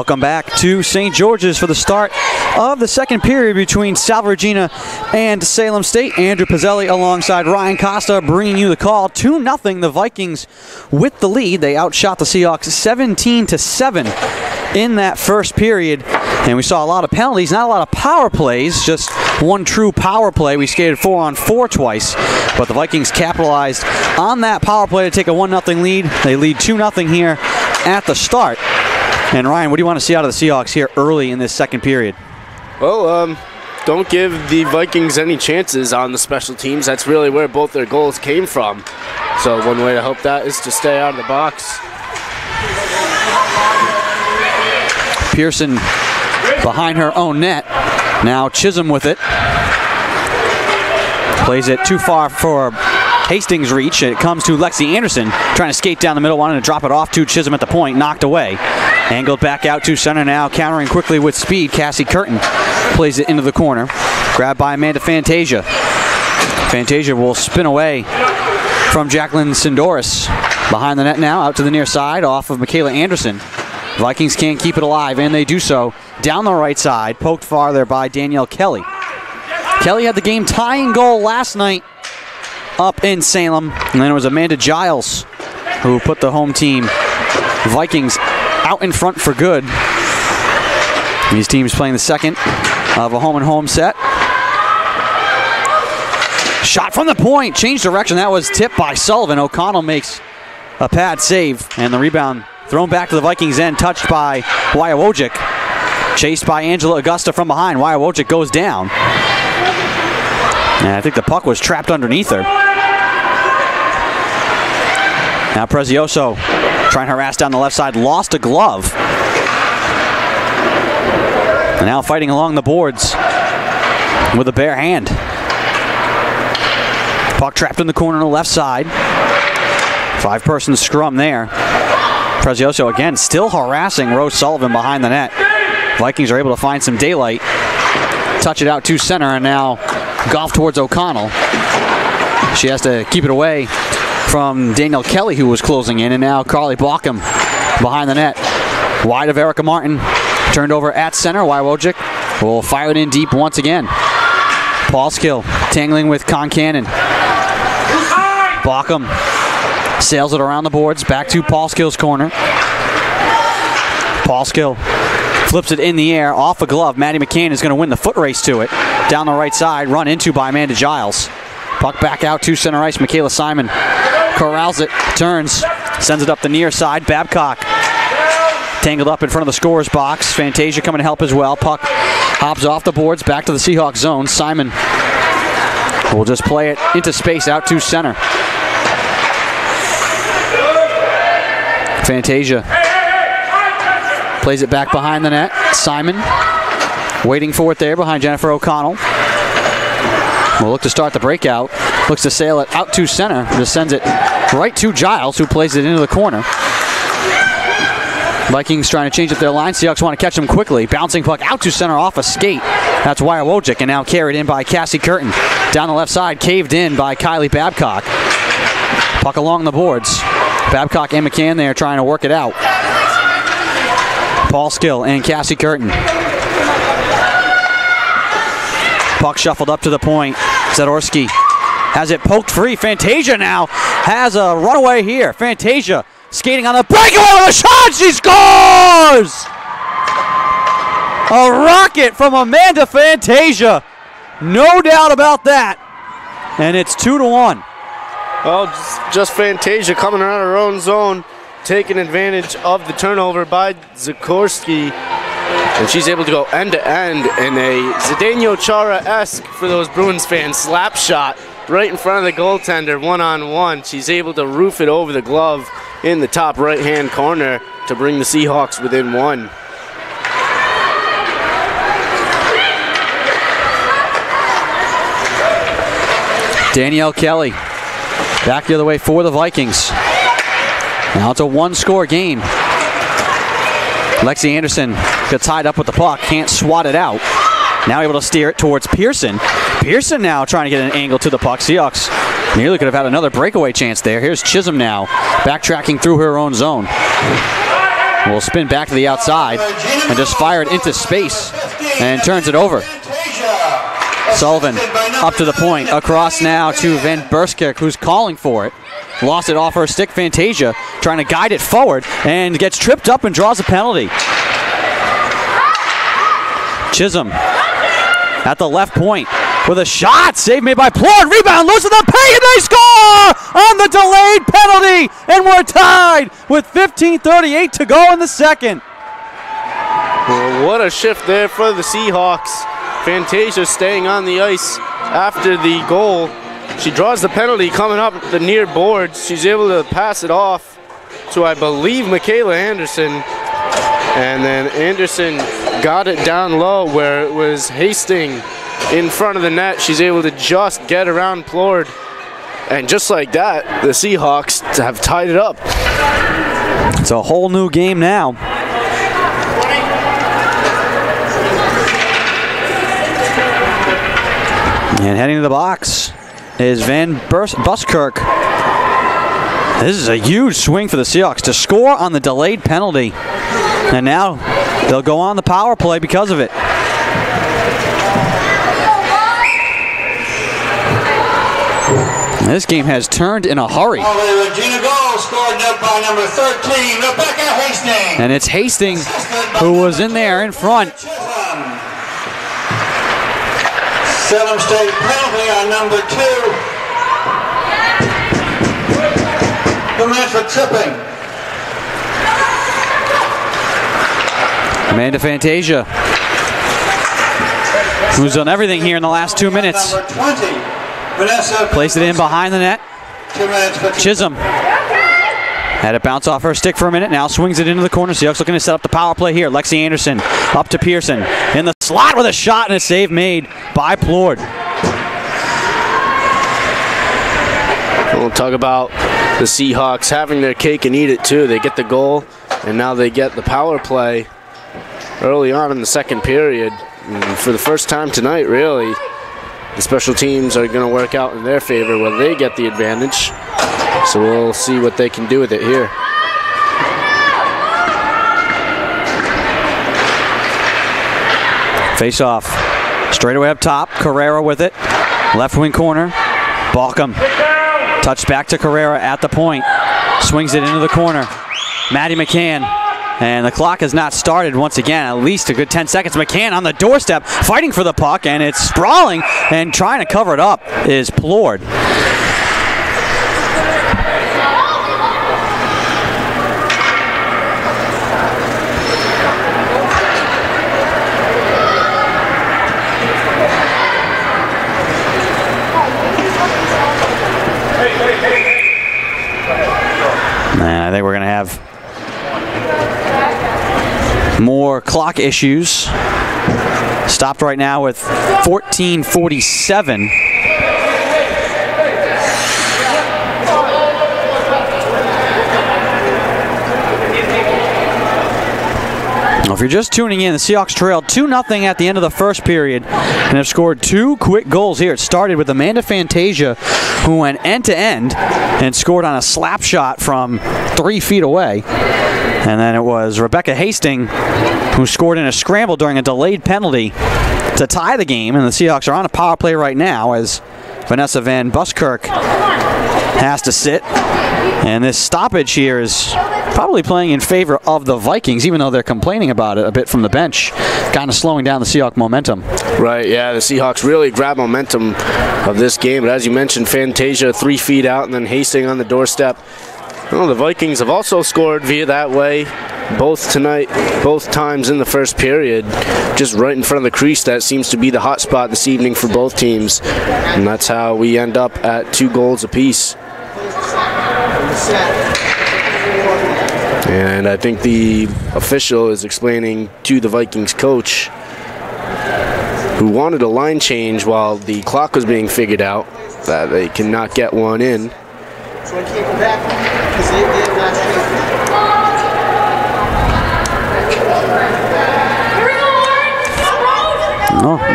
Welcome back to St. George's for the start of the second period between Salve Regina and Salem State. Andrew Pizzelli alongside Ryan Costa bringing you the call. 2-0, the Vikings with the lead. They outshot the Seahawks 17-7 in that first period. And we saw a lot of penalties, not a lot of power plays, just one true power play. We skated 4-on-4 twice, but the Vikings capitalized on that power play to take a 1-0 lead. They lead 2-0 here at the start. And Ryan, what do you want to see out of the Seahawks here early in this second period? Well, don't give the Vikings any chances on the special teams. That's really where both their goals came from. So one way to help that is to stay out of the box. Pearson behind her own net. Now Chisholm with it. Plays it too far for Hastings' reach. It comes to Lexi Anderson, trying to skate down the middle, wanting to drop it off to Chisholm at the point, knocked away. Angled back out to center now, countering quickly with speed. Cassie Curtin plays it into the corner. Grabbed by Amanda Fantasia. Fantasia will spin away from Jacqueline Sindoris. Behind the net now, out to the near side, off of Michaela Anderson. Vikings can't keep it alive, and they do so. Down the right side, poked farther by Danielle Kelly. Kelly had the game-tying goal last night up in Salem, and then it was Amanda Giles who put the home team Vikings out in front for good. These teams playing the second of a home-and-home set. Shot from the point, changed direction. That was tipped by Sullivan. O'Connell makes a pad save, and the rebound thrown back to the Vikings end, touched by Wojciech. Chased by Angela Augusta from behind. Wojciech goes down. And I think the puck was trapped underneath her. Now Prezioso trying to harass down the left side, lost a glove. And now fighting along the boards with a bare hand. Puck trapped in the corner on the left side. 5-person scrum there. Prezioso again still harassing Rose Sullivan behind the net. Vikings are able to find some daylight. Touch it out to center and now golf towards O'Connell. She has to keep it away from Danielle Kelly, who was closing in, and now Carly Bauckham behind the net. Wide of Erica Martin. Turned over at center. Wojciech will fire it in deep once again. Paulskill tangling with Concannon. Bauckham sails it around the boards, back to Paulskill's corner. Paulskill flips it in the air, off a glove. Maddie McCann is going to win the foot race to it. Down the right side, run into by Amanda Giles. Puck back out to center ice. Michaela Simon corrals it, turns, sends it up the near side. Babcock tangled up in front of the scorer's box. Fantasia coming to help as well. Puck hops off the boards, back to the Seahawks zone. Simon will just play it into space out to center. Fantasia plays it back behind the net. Simon waiting for it there behind Jennifer O'Connell. Will look to start the breakout. Looks to sail it out to center. Just sends it right to Giles, who plays it into the corner. Vikings trying to change up their line. Seahawks want to catch them quickly. Bouncing puck out to center off a skate. That's Wojciech, and now carried in by Cassie Curtin. Down the left side, caved in by Kylie Babcock. Puck along the boards. Babcock and McCann there trying to work it out. Paulskill and Cassie Curtin. Puck shuffled up to the point. Zadorski has it poked free. Fantasia now has a runaway here. Fantasia skating on the breakaway with a shot. She scores! A rocket from Amanda Fantasia. No doubt about that. And it's 2-1. Well, just Fantasia coming out of her own zone, taking advantage of the turnover by Zakorski. And she's able to go end-to-end in a Zdeno Chara-esque, for those Bruins fans, slap shot right in front of the goaltender, one-on-one. She's able to roof it over the glove in the top right-hand corner to bring the Seahawks within one. Danielle Kelly back the other way for the Vikings. Now it's a one-score game. Lexi Anderson got tied up with the puck, can't swat it out. Now able to steer it towards Pearson. Pearson now trying to get an angle to the puck. Seahawks nearly could have had another breakaway chance there. Here's Chisholm now, backtracking through her own zone. will spin back to the outside and just fire it into space and turns it over. Sullivan up to the point, across now to Van Berskirk, who's calling for it. Lost it off her stick. Fantasia trying to guide it forward and gets tripped up and draws a penalty. Chisholm at the left point with a shot. Save made by Plord. Rebound loose in the paint, and they score on the delayed penalty. And we're tied with 15:38 to go in the second. Well, what a shift there for the Seahawks. Fantasia staying on the ice after the goal. She draws the penalty coming up the near boards. She's able to pass it off to, I believe, Michaela Anderson. And then Anderson got it down low where it was Hastings in front of the net. She's able to just get around Plord. And just like that, the Seahawks have tied it up. It's a whole new game now. And heading to the box is Van Buskirk. This is a huge swing for the Seahawks to score on the delayed penalty. And now they'll go on the power play because of it. This game has turned in a hurry. Salve Regina goal scored by number 13, Rebecca Hastings. And it's Hastings who was in there in front. Salem State penalty on number 2. The man for tripping. Amanda Fantasia, who's done everything here in the last 2 minutes. Number 20. Vanessa Placed it in behind the net. 2 minutes for Chisholm had it bounce off her stick for a minute. Now swings it into the corner. Seahawks looking to set up the power play here. Lexi Anderson up to Pearson in the slot with a shot and a save made by Plord. We'll talk about the Seahawks having their cake and eat it too. They get the goal and now they get the power play early on in the second period. And for the first time tonight, really, the special teams are going to work out in their favor where they get the advantage. So we'll see what they can do with it here. Face off. Straight away up top. Carrera with it. Left wing corner. Balcom. Touched back to Carrera at the point. Swings it into the corner. Maddie McCann. And the clock has not started once again. At least a good 10 seconds. McCann on the doorstep fighting for the puck, and it's sprawling, and trying to cover it up is Plord. I think we're going to have more clock issues. Stopped right now with 14:47. If you're just tuning in, the Seahawks trailed 2-0 at the end of the first period and have scored 2 quick goals here. It started with Amanda Fantasia, who went end-to-end and scored on a slap shot from 3 feet away. And then it was Rebecca Hastings who scored in a scramble during a delayed penalty to tie the game. And the Seahawks are on a power play right now as Vanessa Van Buskirk has to sit. And this stoppage here is probably playing in favor of the Vikings, even though they're complaining about it a bit from the bench, kind of slowing down the Seahawks momentum. Right, yeah, the Seahawks really grab momentum of this game. But as you mentioned, Fantasia 3 feet out and then Hastings on the doorstep. Well, the Vikings have also scored via that way, both tonight, both times in the first period, just right in front of the crease. That seems to be the hot spot this evening for both teams. And that's how we end up at 2 goals apiece. And I think the official is explaining to the Vikings coach, who wanted a line change while the clock was being figured out, that they cannot get one in. So I can't go back because they did not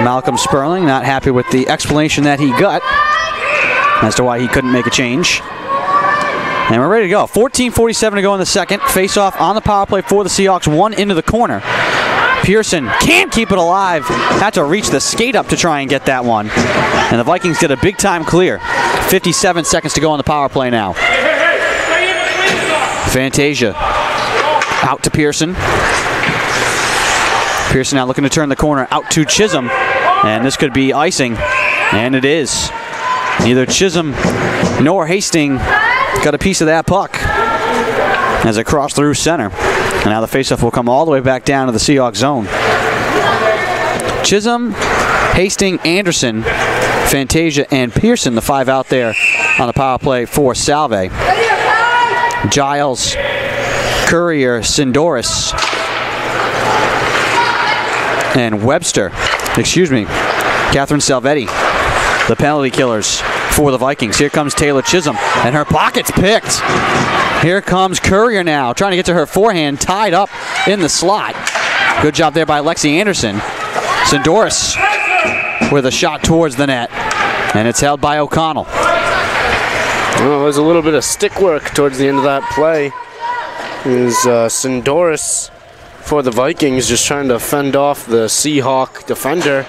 Malcolm Sperling not happy with the explanation that he got as to why he couldn't make a change. And we're ready to go. 14:47 to go in the second. Face-off on the power play for the Seahawks. One into the corner. Pearson can't keep it alive. Had to reach the skate up to try and get that one. And the Vikings get a big-time clear. 57 seconds to go on the power play now. Fantasia out to Pearson. Pearson now looking to turn the corner out to Chisholm. And this could be icing. And it is. Neither Chisholm nor Hastings got a piece of that puck as it crossed through center. And now the faceoff will come all the way back down to the Seahawks zone. Chisholm, Hastings, Anderson, Fantasia, and Pearson, the five out there on the power play for Salve. Giles, Courier, Sindoris, and Webster. Catherine Salvetti, the penalty killers for the Vikings. Here comes Taylor Chisholm, and her pocket's picked. Here comes Courier now, trying to get to her forehand, tied up in the slot. Good job there by Lexi Anderson. Sindoris with a shot towards the net, and it's held by O'Connell. Well, there's a little bit of stick work towards the end of that play. Is Sindoris for the Vikings just trying to fend off the Seahawk defender.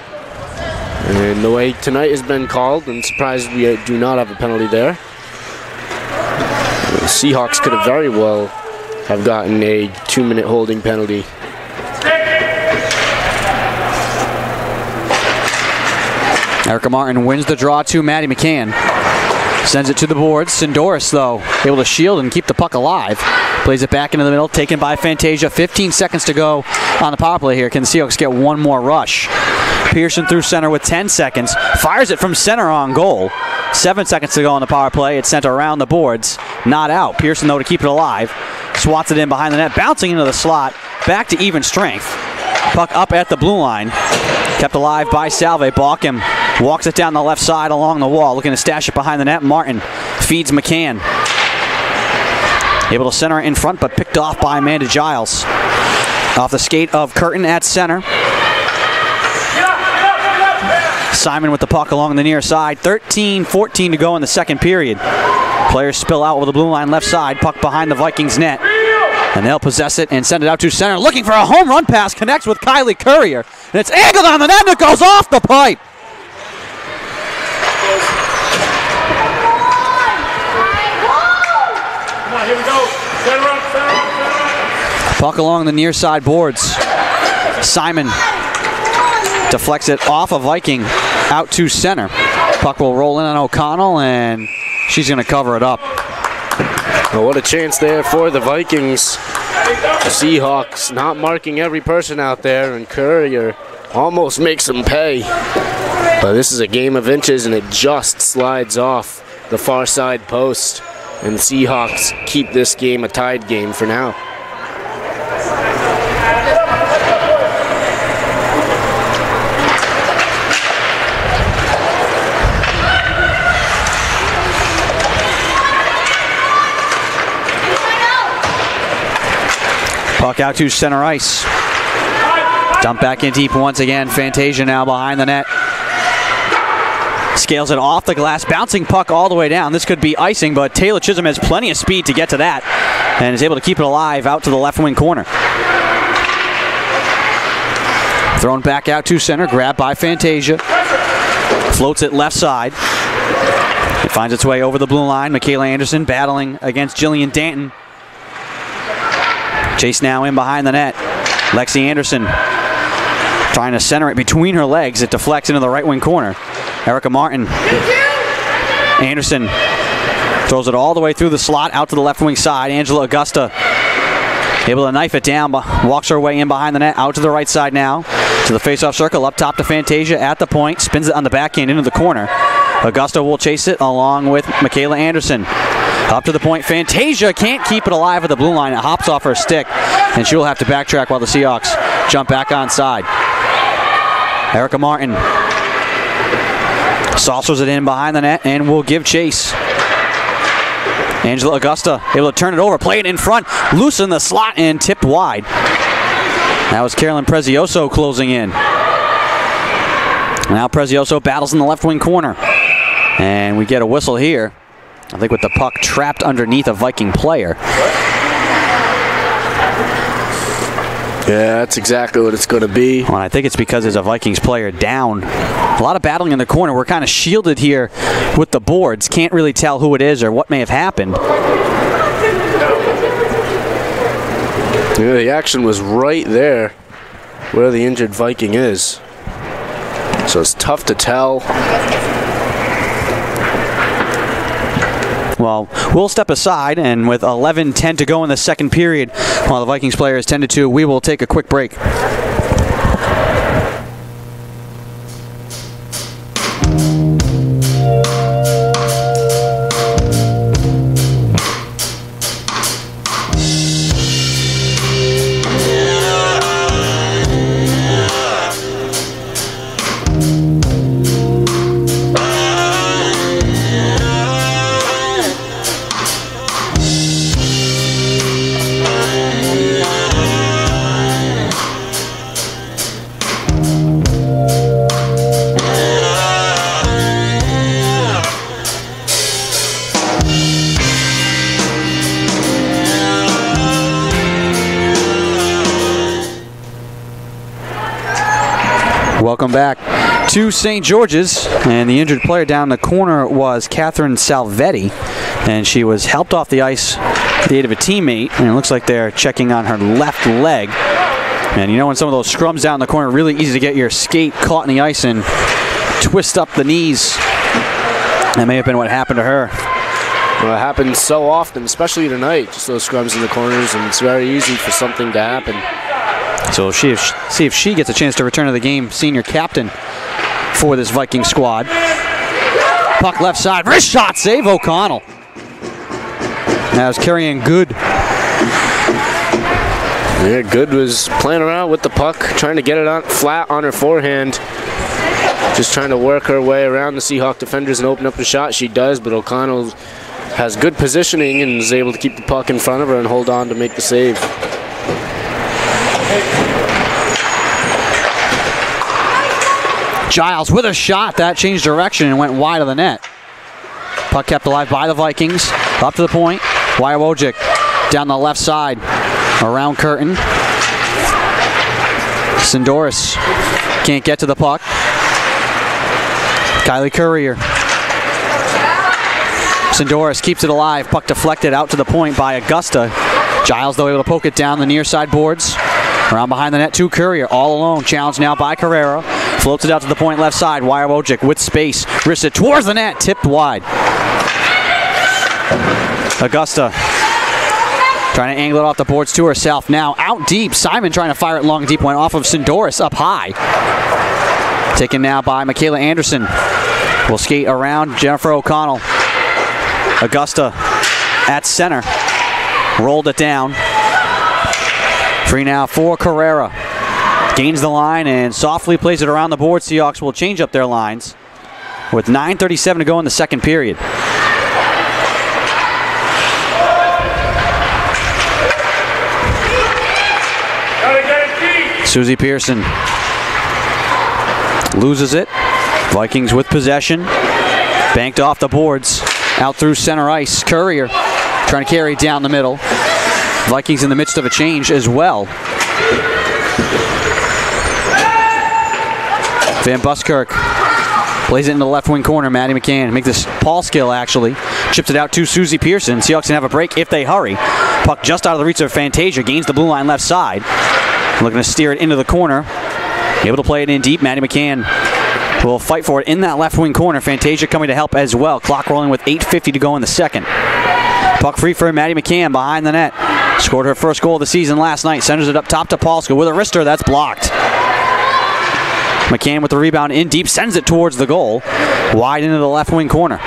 And the way tonight has been called, I'm surprised we do not have a penalty there. The Seahawks could have very well have gotten a 2-minute holding penalty. Erica Martin wins the draw to Maddie McCann. Sends it to the boards. Sindoris, though, able to shield and keep the puck alive. Plays it back into the middle, taken by Fantasia. 15 seconds to go on the power play here. Can the Seahawks get one more rush? Pearson through center with 10 seconds. Fires it from center on goal. 7 seconds to go on the power play. It's sent around the boards. Not out. Pearson, though, to keep it alive. Swats it in behind the net. Bouncing into the slot. Back to even strength. Puck up at the blue line. Kept alive by Salve. Balkum walks it down the left side along the wall. Looking to stash it behind the net. Martin feeds McCann. Able to center it in front, but picked off by Amanda Giles. Off the skate of Curtin at center. Simon with the puck along the near side. 13-14 to go in the second period. Players spill out over the blue line left side. Puck behind the Vikings net. And they'll possess it and send it out to center. Looking for a home run pass. Connects with Kylie Courier. And it's angled on the net and it goes off the pipe. Come on, here we go. Center up. Puck along the near side boards. Simon deflects it off of Viking out to center. Puck will roll in on O'Connell, and she's going to cover it up. Well, what a chance there for the Vikings. The Seahawks not marking every person out there, and Courier almost makes them pay. But this is a game of inches, and it just slides off the far side post. And the Seahawks keep this game a tied game for now. Puck out to center ice. Dump back in deep once again. Fantasia now behind the net. Scales it off the glass. Bouncing puck all the way down. This could be icing, but Taylor Chisholm has plenty of speed to get to that and is able to keep it alive out to the left wing corner. Thrown back out to center. Grabbed by Fantasia. Floats it left side. It finds its way over the blue line. Michaela Anderson battling against Jillian Danton. Chase now in behind the net. Lexi Anderson trying to center it between her legs. It deflects into the right wing corner. Erica Martin. Anderson throws it all the way through the slot out to the left wing side. Angela Augusta able to knife it down. Walks her way in behind the net. Out to the right side now. To the faceoff circle. Up top to Fantasia at the point. Spins it on the backhand into the corner. Augusta will chase it along with Michaela Anderson. Up to the point. Fantasia can't keep it alive at the blue line. It hops off her stick, and she will have to backtrack while the Seahawks jump back on side. Erica Martin saucers it in behind the net and will give chase. Angela Augusta able to turn it over, play it in front, loosen the slot, and tipped wide. That was Carolyn Prezioso closing in. Now Prezioso battles in the left wing corner. And we get a whistle here I think with the puck trapped underneath a Viking player. Yeah, that's exactly what it's going to be. Well, I think it's because there's a Vikings player down. A lot of battling in the corner. We're kind of shielded here with the boards. Can't really tell who it is or what may have happened. Yeah, the action was right there where the injured Viking is. So it's tough to tell. Well, we'll step aside, and with 11:10 to go in the second period, while the Vikings player is 10-2, we will take a quick break. Welcome back to St. George's, and the injured player down the corner was Catherine Salvetti, and she was helped off the ice with the aid of a teammate, and it looks like they're checking on her left leg. And you know, in some of those scrums down the corner, really easy to get your skate caught in the ice and twist up the knees. That may have been what happened to her. Well, it happens so often, especially tonight, just those scrums in the corners, and it's very easy for something to happen. So we'll see if she gets a chance to return to the game, senior captain for this Viking squad. Puck left side, wrist shot, save O'Connell. That was carrying Good. Yeah, Good was playing around with the puck, trying to get it on flat on her forehand. Just trying to work her way around the Seahawk defenders and open up the shot. She does, but O'Connell has good positioning and is able to keep the puck in front of her and hold on to make the save. Giles with a shot. That changed direction and went wide of the net. Puck kept alive by the Vikings. Up to the point. Wojcik down the left side. Around Curtin. Sindoris can't get to the puck. Kylie Courier. Sindoris keeps it alive. Puck deflected out to the point by Augusta. Giles, though, able to poke it down the near side boards. Around behind the net to Courier, all alone. Challenged now by Carrera. Floats it out to the point left side. Wojcik with space. Wrists it towards the net. Tipped wide. Augusta trying to angle it off the boards to herself. Now out deep. Simon trying to fire it long deep. Went off of Sindoris up high. Taken now by Michaela Anderson. Will skate around Jennifer O'Connell. Augusta at center. Rolled it down. Free now for Carrera. Gains the line and softly plays it around the board. Seahawks will change up their lines with 9:37 to go in the second period. Susie Pearson loses it. Vikings with possession. Banked off the boards. Out through center ice. Courier trying to carry it down the middle. Vikings in the midst of a change as well. Van Buskirk plays it in the left wing corner. Maddie McCann make this Paul Skill actually. Chips it out to Susie Pearson. Seahawks can have a break if they hurry. Puck just out of the reach of Fantasia. Gains the blue line left side. Looking to steer it into the corner. Able to play it in deep. Maddie McCann will fight for it in that left wing corner. Fantasia coming to help as well. Clock rolling with 8:50 to go in the second. Puck free for Maddie McCann behind the net. Scored her first goal of the season last night. Centers it up top to Polska with a wrister that's blocked. McCann with the rebound in deep. Sends it towards the goal. Wide into the left wing corner.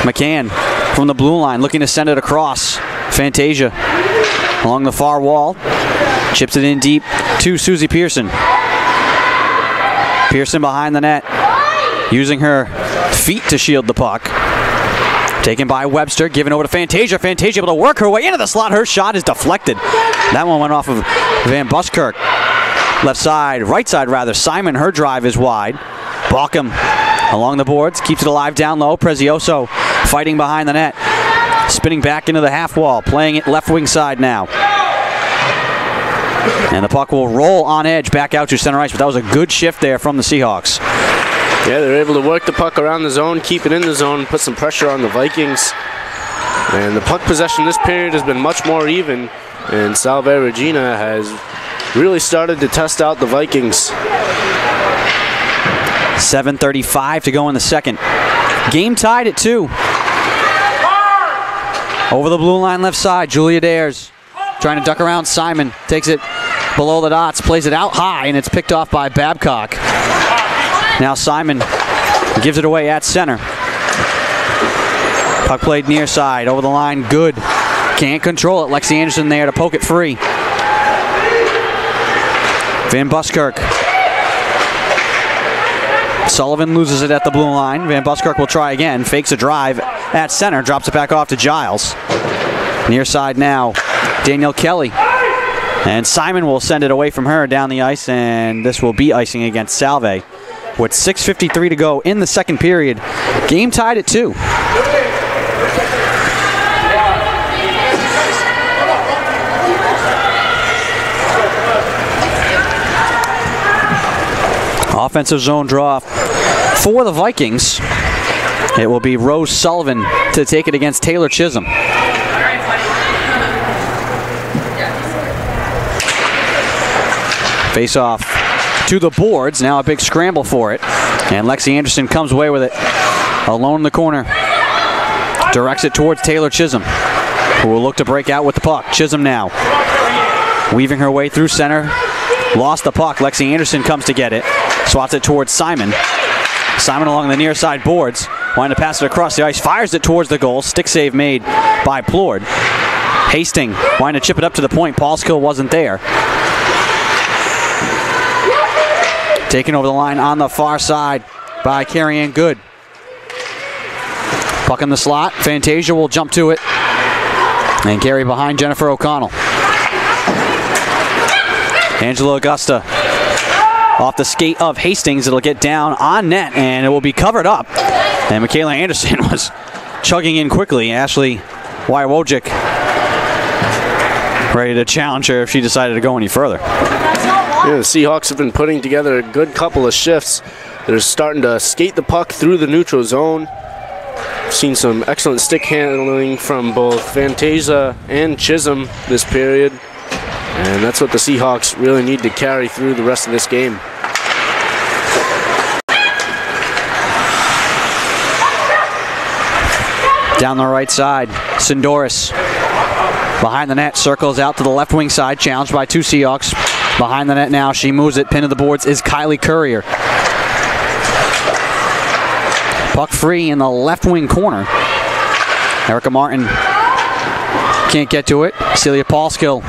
McCann from the blue line looking to send it across. Fantasia along the far wall. Chips it in deep to Susie Pearson. Pearson behind the net. Using her feet to shield the puck. Taken by Webster, given over to Fantasia. Fantasia able to work her way into the slot. Her shot is deflected. That one went off of Van Buskirk. Left side, right side rather. Simon, her drive is wide. Balkum along the boards, keeps it alive down low. Prezioso fighting behind the net. Spinning back into the half wall, playing it left wing side now. And the puck will roll on edge back out to center ice, but that was a good shift there from the Seahawks. Yeah, they're able to work the puck around the zone, keep it in the zone, put some pressure on the Vikings. And the puck possession this period has been much more even, and Salve Regina has really started to test out the Vikings. 7:35 to go in the second. Game tied at 2. Over the blue line left side, Julia Dares trying to duck around Simon. Takes it below the dots, plays it out high, and it's picked off by Babcock. Now Simon gives it away at center. Puck played near side, over the line, good. Can't control it. Lexi Anderson there to poke it free. Van Buskirk. Sullivan loses it at the blue line. Van Buskirk will try again. Fakes a drive at center. Drops it back off to Giles. Near side now, Danielle Kelly. And Simon will send it away from her down the ice, and this will be icing against Salve. With 6:53 to go in the second period. Game tied at 2. Offensive zone draw for the Vikings. It will be Rose Sullivan to take it against Taylor Chisholm. Face off to the boards. Now a big scramble for it. And Lexi Anderson comes away with it. Alone in the corner. Directs it towards Taylor Chisholm, who will look to break out with the puck. Chisholm now weaving her way through center. Lost the puck. Lexi Anderson comes to get it. Swats it towards Simon. Simon along the near side boards. Wanting to pass it across the ice. Fires it towards the goal. Stick save made by Plord. Hastings wanting to chip it up to the point. Paulskill wasn't there. Taken over the line on the far side by Carrie Ann Good. Puck in the slot. Fantasia will jump to it and carry behind Jennifer O'Connell. Angela Augusta off the skate of Hastings. It'll get down on net, and it will be covered up. And Michaela Anderson was chugging in quickly. Ashley Wojcik ready to challenge her if she decided to go any further. Yeah, the Seahawks have been putting together a good couple of shifts. They're starting to skate the puck through the neutral zone. Seen some excellent stick handling from both Fantasia and Chisholm this period. And that's what the Seahawks really need to carry through the rest of this game. Down the right side, Sindoris behind the net, circles out to the left wing side, challenged by 2 Seahawks. Behind the net now, she moves it, pin to the boards is Kylie Courier. Puck free in the left wing corner. Erica Martin can't get to it. Celia Paulskill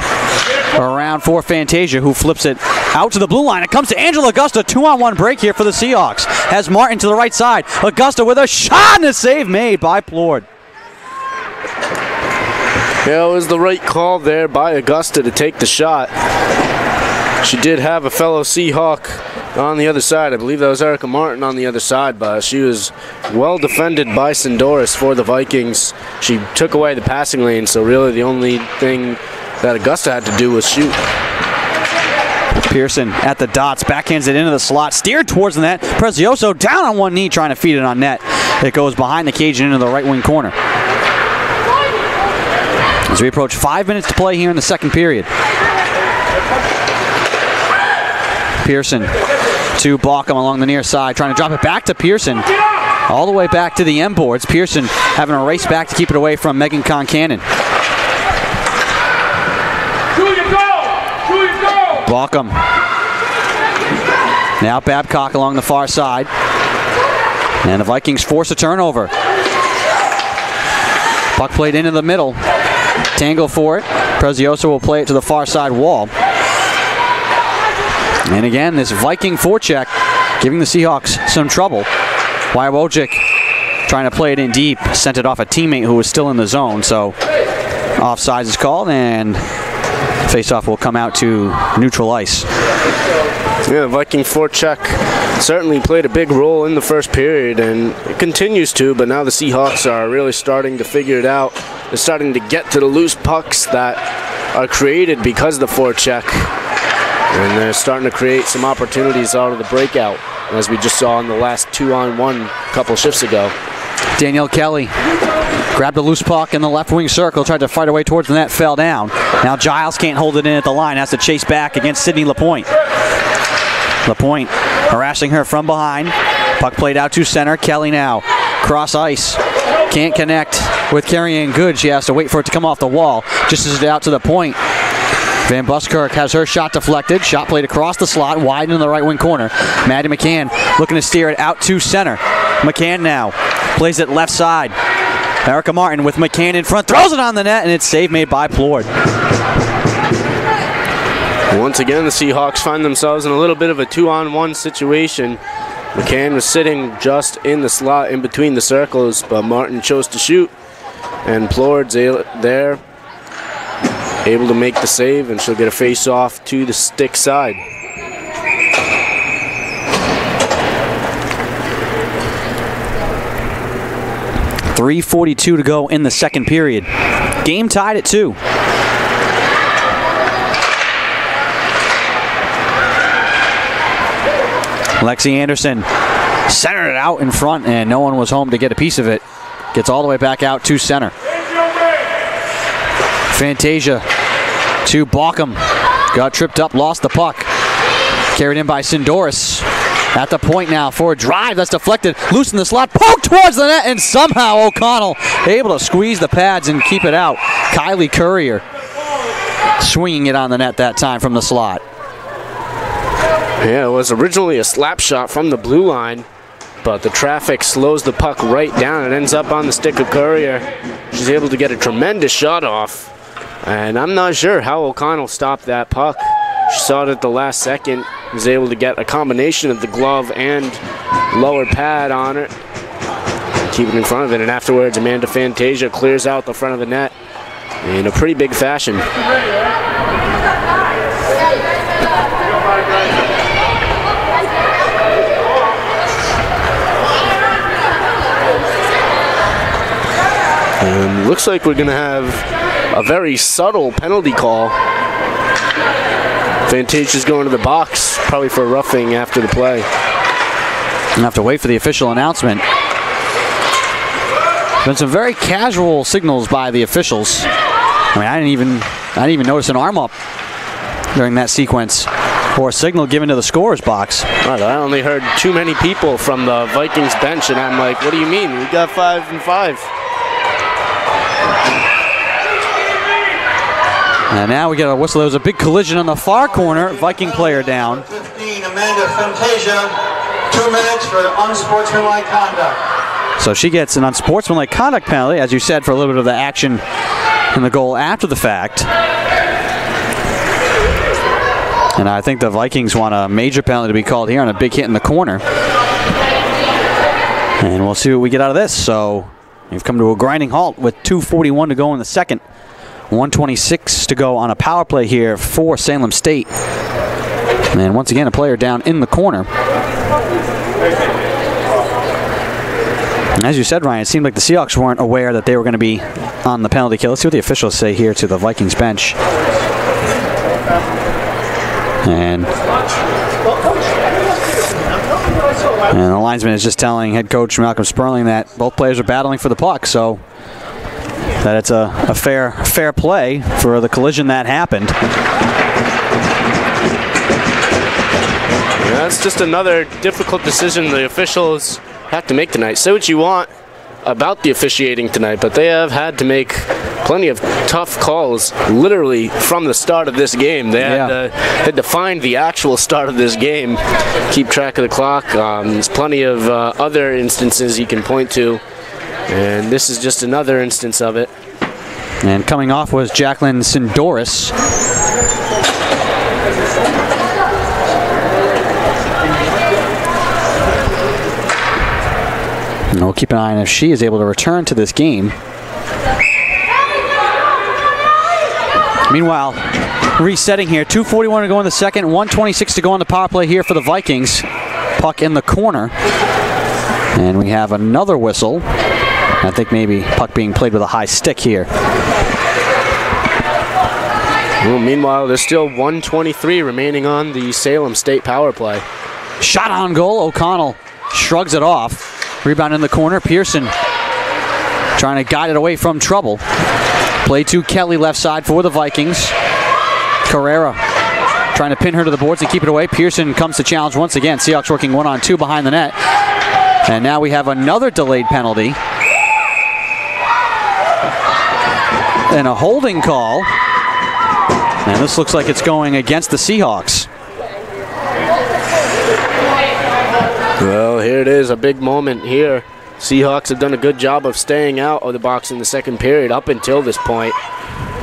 around for Fantasia, who flips it out to the blue line. It comes to Angela Augusta. 2-on-1 break here for the Seahawks. Has Martin to the right side. Augusta with a shot and a save made by Plord. Yeah, it was the right call there by Augusta to take the shot. She did have a fellow Seahawk on the other side. I believe that was Erica Martin on the other side, but she was well defended by Sindoris for the Vikings. She took away the passing lane, so really the only thing that Augusta had to do was shoot. Pearson at the dots, backhands it into the slot, steered towards the net. Prezioso down on one knee trying to feed it on net. It goes behind the cage and into the right wing corner. As we approach 5 minutes to play here in the second period. Pearson to Baucom along the near side, trying to drop it back to Pearson. All the way back to the M boards. Pearson having a race back to keep it away from Megan Concannon. Baucom. Now Babcock along the far side. And the Vikings force a turnover. Puck played into the middle. Tangle for it. Prezioso will play it to the far side wall. And again, this Viking forecheck giving the Seahawks some trouble. Wojcik trying to play it in deep. Sent it off a teammate who was still in the zone. So offsides is called, and faceoff will come out to neutral ice. Yeah, Viking forecheck certainly played a big role in the first period, and it continues to, but now the Seahawks are really starting to figure it out. They're starting to get to the loose pucks that are created because of the forecheck, and they're starting to create some opportunities out of the breakout, as we just saw in the last 2-on-1 couple shifts ago. Danielle Kelly grabbed a loose puck in the left wing circle, tried to fight away towards the net, fell down. Now Giles can't hold it in at the line, has to chase back against Sydney LaPointe. LaPointe harassing her from behind. Puck played out to center. Kelly now cross ice. Can't connect with Carrie-Ann Good. She has to wait for it to come off the wall. Just as it's out to the point. Van Buskirk has her shot deflected. Shot played across the slot, wide in the right wing corner. Maddie McCann looking to steer it out to center. McCann now plays it left side. Erica Martin with McCann in front, throws it on the net, and it's save made by Plord. Once again, the Seahawks find themselves in a little bit of a 2-on-1 situation. McCann was sitting just in the slot in between the circles, but Martin chose to shoot, and Plord's there, able to make the save, and she'll get a face-off to the stick side. .342 to go in the second period. Game tied at 2. Lexi Anderson centered it out in front, and no one was home to get a piece of it. Gets all the way back out to center. Fantasia to Baucom. Got tripped up, lost the puck. Carried in by Sindoris. At the point now for a drive that's deflected. Loose in the slot, poked towards the net, and somehow O'Connell able to squeeze the pads and keep it out. Kylie Courier swinging it on the net that time from the slot. Yeah, it was originally a slap shot from the blue line, but the traffic slows the puck right down. It ends up on the stick of Courier. She's able to get a tremendous shot off, and I'm not sure how O'Connell stopped that puck. She saw it at the last second, was able to get a combination of the glove and lower pad on it, keep it in front of it, and afterwards Amanda Fantasia clears out the front of the net in a pretty big fashion. Looks like we're going to have a very subtle penalty call. Fantasia's going to the box, probably for a roughing after the play. We'll have to wait for the official announcement. Been some very casual signals by the officials. I mean, I didn't even notice an arm up during that sequence or a signal given to the scorer's box. Right, I only heard too many people from the Vikings bench, and I'm like, what do you mean? We got 5 and 5. And now we get a whistle. There was a big collision on the far corner. Viking player down. 15, Amanda Fantasia, 2 minutes for unsportsmanlike conduct. So she gets an unsportsmanlike conduct penalty, as you said, for a little bit of the action in the goal after the fact. And I think the Vikings want a major penalty to be called here on a big hit in the corner. And we'll see what we get out of this. So we've come to a grinding halt with 2:41 to go in the second. 1:26 to go on a power play here for Salem State. And once again, a player down in the corner. And as you said, Ryan, it seemed like the Seahawks weren't aware that they were going to be on the penalty kill. Let's see what the officials say here to the Vikings bench. And the linesman is just telling head coach Malcolm Sperling that both players are battling for the puck, so that it's a fair play for the collision that happened. Yeah, that's just another difficult decision the officials have to make tonight. Say what you want about the officiating tonight, but they have had to make plenty of tough calls literally from the start of this game. They had to find the actual start of this game, keep track of the clock. There's plenty of other instances you can point to, and this is just another instance of it. And coming off was Jacqueline Sindoris. And we'll keep an eye on if she is able to return to this game. Meanwhile, resetting here, 2:41 to go in the second, 1:26 to go on the power play here for the Vikings. Puck in the corner. And we have another whistle. I think maybe puck being played with a high stick here. Well, meanwhile, there's still 1:23 remaining on the Salem State power play. Shot on goal. O'Connell shrugs it off. Rebound in the corner. Pearson trying to guide it away from trouble. Play to Kelly left side for the Vikings. Carrera trying to pin her to the boards and keep it away. Pearson comes to challenge once again. Seahawks working 1-on-2 behind the net. And now we have another delayed penalty. And a holding call. And this looks like it's going against the Seahawks. Well, here it is, a big moment here. Seahawks have done a good job of staying out of the box in the second period up until this point.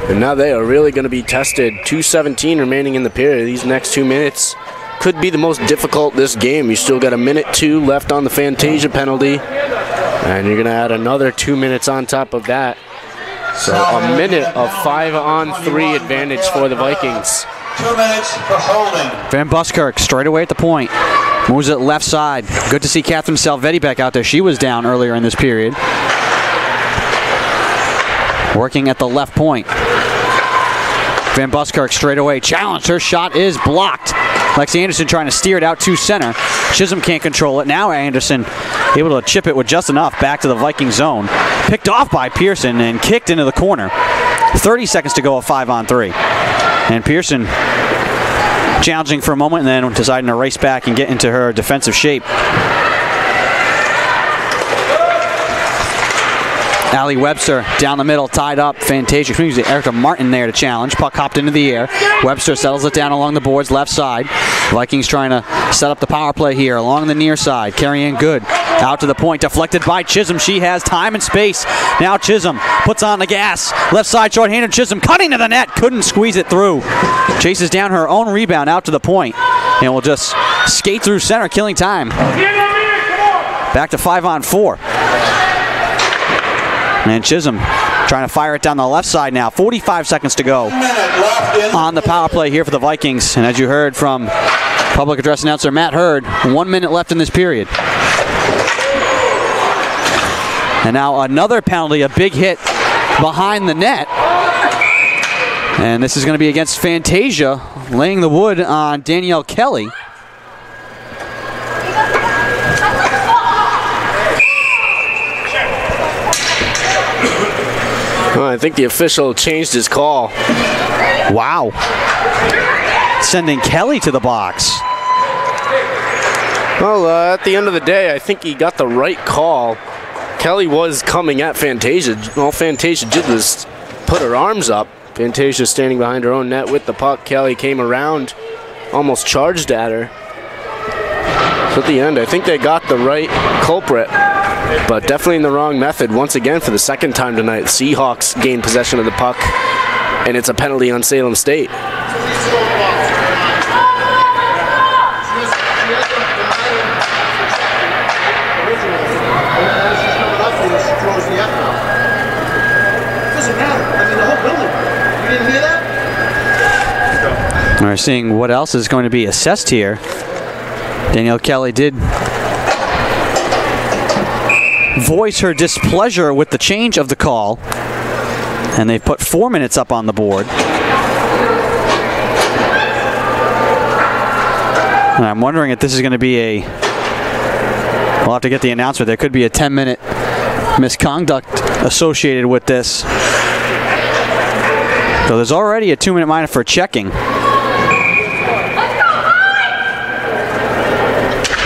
And now they are really going to be tested. 2:17 remaining in the period. These next 2 minutes could be the most difficult this game. You still got a minute 2 left on the Fantasia penalty. And you're going to add another 2 minutes on top of that. So a minute of 5-on-3 advantage for the Vikings. 2 minutes for holding. Van Buskirk straight away at the point. Moves it left side. Good to see Catherine Salvetti back out there. She was down earlier in this period. Working at the left point. Van Buskirk straight away. Challenged. Her shot is blocked. Lexi Anderson trying to steer it out to center. Chisholm can't control it. Now Anderson able to chip it with just enough back to the Viking zone. Picked off by Pearson and kicked into the corner. 30 seconds to go at 5-on-3. And Pearson challenging for a moment and then deciding to race back and get into her defensive shape. Allie Webster down the middle, tied up. Fantasia. Erica Martin there to challenge. Puck hopped into the air. Webster settles it down along the boards, left side. Vikings trying to set up the power play here along the near side. Carrying good. Out to the point, deflected by Chisholm. She has time and space. Now Chisholm puts on the gas. Left side, short-handed Chisholm cutting to the net. Couldn't squeeze it through. Chases down her own rebound out to the point. And will just skate through center, killing time. Back to 5-on-4. And Chisholm trying to fire it down the left side now. 45 seconds to go on the power play here for the Vikings. And as you heard from public address announcer Matt Hurd, 1 minute left in this period. And now another penalty, a big hit behind the net. And this is going to be against Fantasia, laying the wood on Danielle Kelly. Well, I think the official changed his call. Wow. Sending Kelly to the box. Well, at the end of the day, I think he got the right call. Kelly was coming at Fantasia. All Fantasia did was put her arms up. Fantasia standing behind her own net with the puck. Kelly came around, almost charged at her. So at the end, I think they got the right culprit, but definitely in the wrong method. Once again, for the second time tonight, the Seahawks gain possession of the puck, and it's a penalty on Salem State. We're seeing what else is going to be assessed here. Danielle Kelly did voice her displeasure with the change of the call, and they've put 4 minutes up on the board. And I'm wondering if this is going to be a, we'll have to get the announcement, there could be a 10-minute misconduct associated with this. So there's already a 2-minute minor for checking.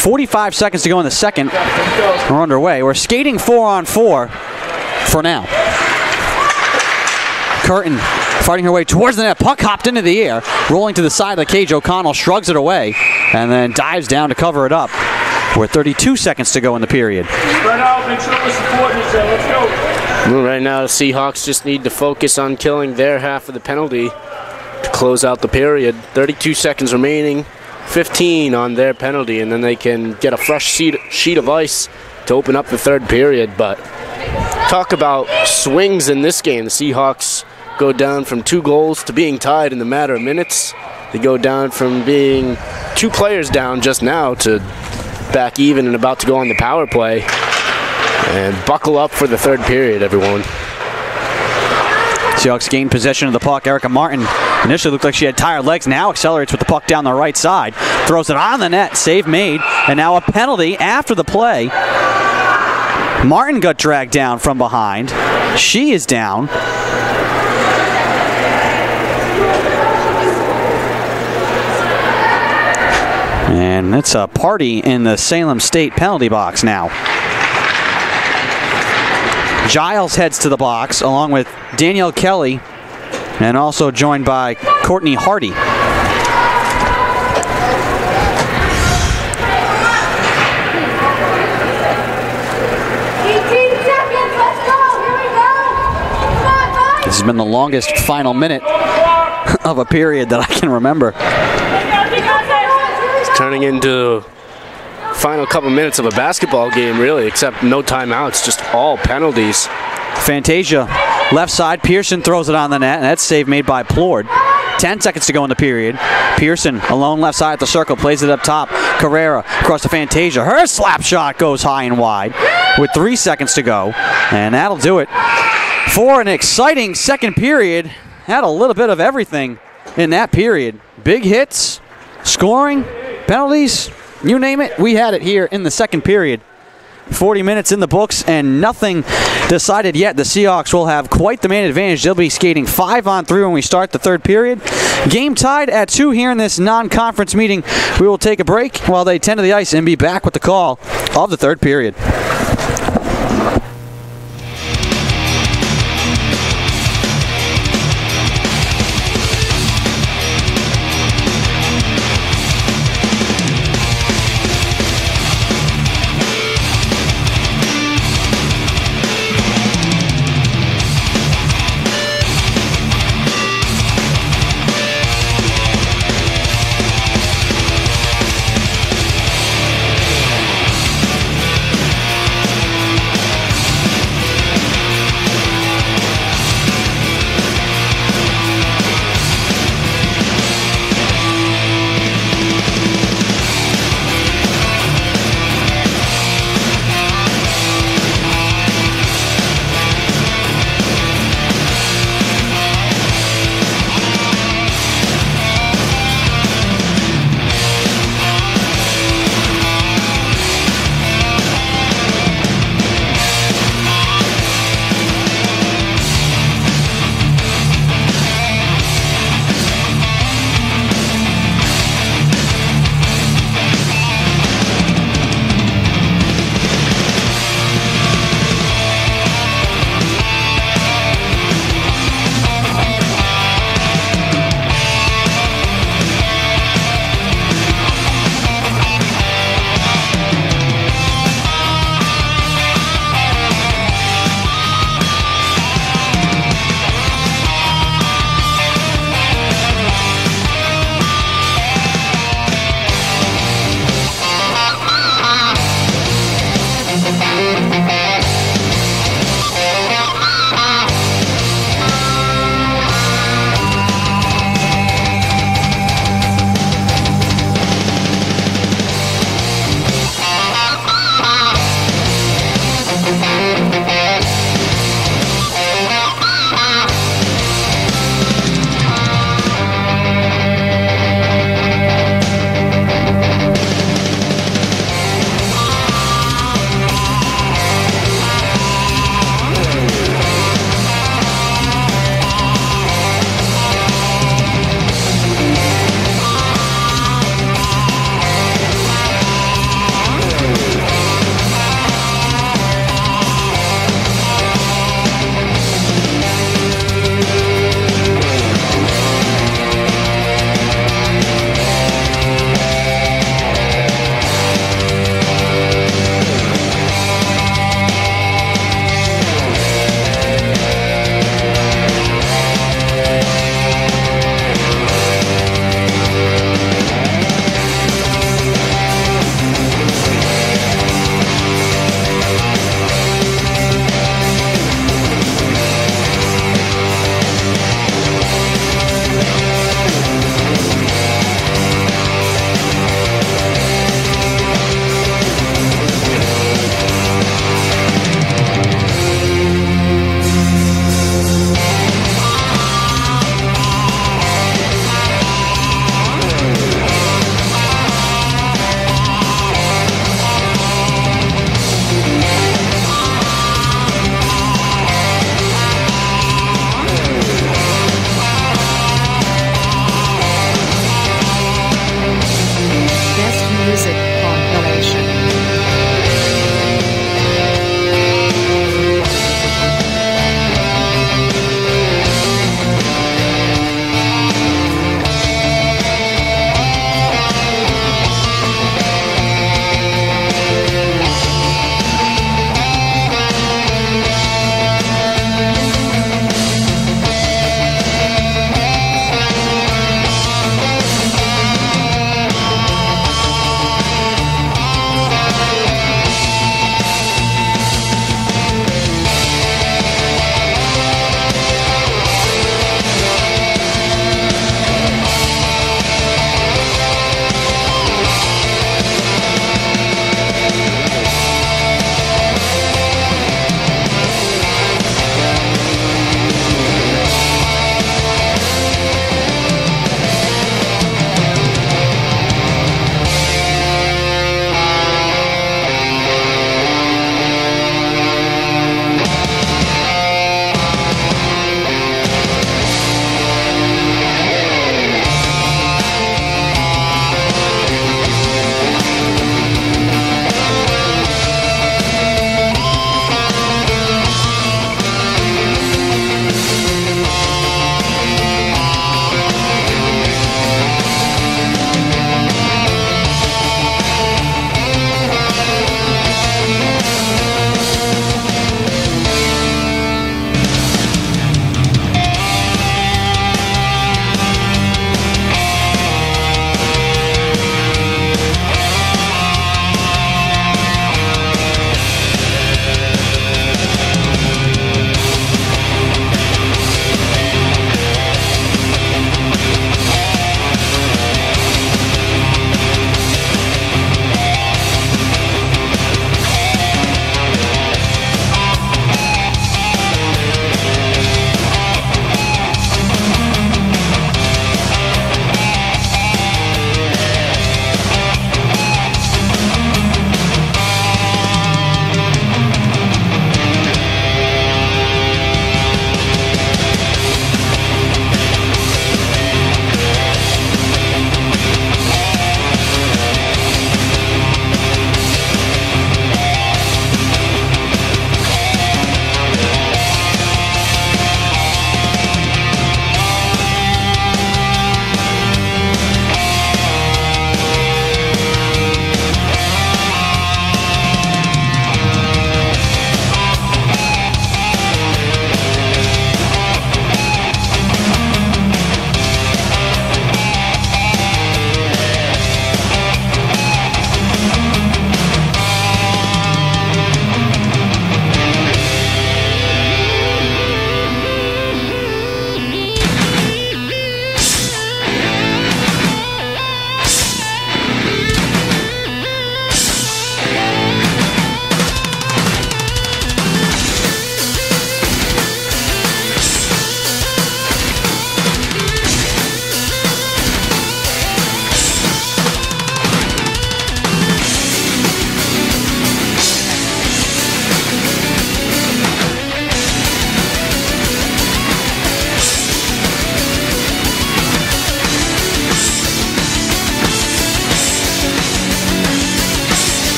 45 seconds to go in the second. We're underway. We're skating 4-on-4 for now. Curtin fighting her way towards the net. Puck hopped into the air, rolling to the side of the cage. O'Connell shrugs it away and then dives down to cover it up. We're 32 seconds to go in the period. Spread out, make sure we're supporting each other. Let's go. Well, right now, the Seahawks just need to focus on killing their half of the penalty to close out the period. 32 seconds remaining. 15 on their penalty, and then they can get a fresh sheet of ice to open up the third period. But talk about swings in this game. The Seahawks go down from 2 goals to being tied in the matter of minutes. They go down from being 2 players down just now to back even and about to go on the power play. And buckle up for the third period, everyone. Seahawks gain possession of the puck. Erica Martin initially looked like she had tired legs. Now accelerates with the puck down the right side. Throws it on the net. Save made. And now a penalty after the play. Martin got dragged down from behind. She is down. And it's a party in the Salem State penalty box now. Giles heads to the box along with Danielle Kelly and also joined by Courtney Hardy. This has been the longest final minute of a period that I can remember. It's turning into final couple minutes of a basketball game, really, except no timeouts, just all penalties. Fantasia, left side. Pearson throws it on the net, and that's save made by Plord. 10 seconds to go in the period. Pearson alone left side at the circle, plays it up top. Carrera across to Fantasia. Her slap shot goes high and wide with 3 seconds to go, and that'll do it for an exciting second period. Had a little bit of everything in that period. Big hits, scoring, penalties, you name it, we had it here in the second period. 40 minutes in the books and nothing decided yet. The Seahawks will have quite the man advantage. They'll be skating 5-on-3 when we start the third period. Game tied at 2 here in this non-conference meeting. We will take a break while they tend to the ice and be back with the call of the third period.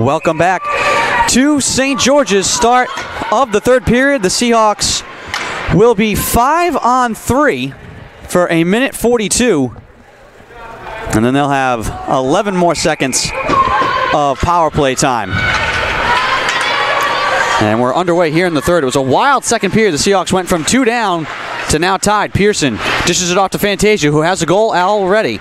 Welcome back to St. George's. Start of the third period. The Seahawks will be 5-on-3 for a minute 42. And then they'll have 11 more seconds of power play time. And we're underway here in the third. It was a wild second period. The Seahawks went from 2 down to now tied. Pearson dishes it off to Fantasia, who has a goal already.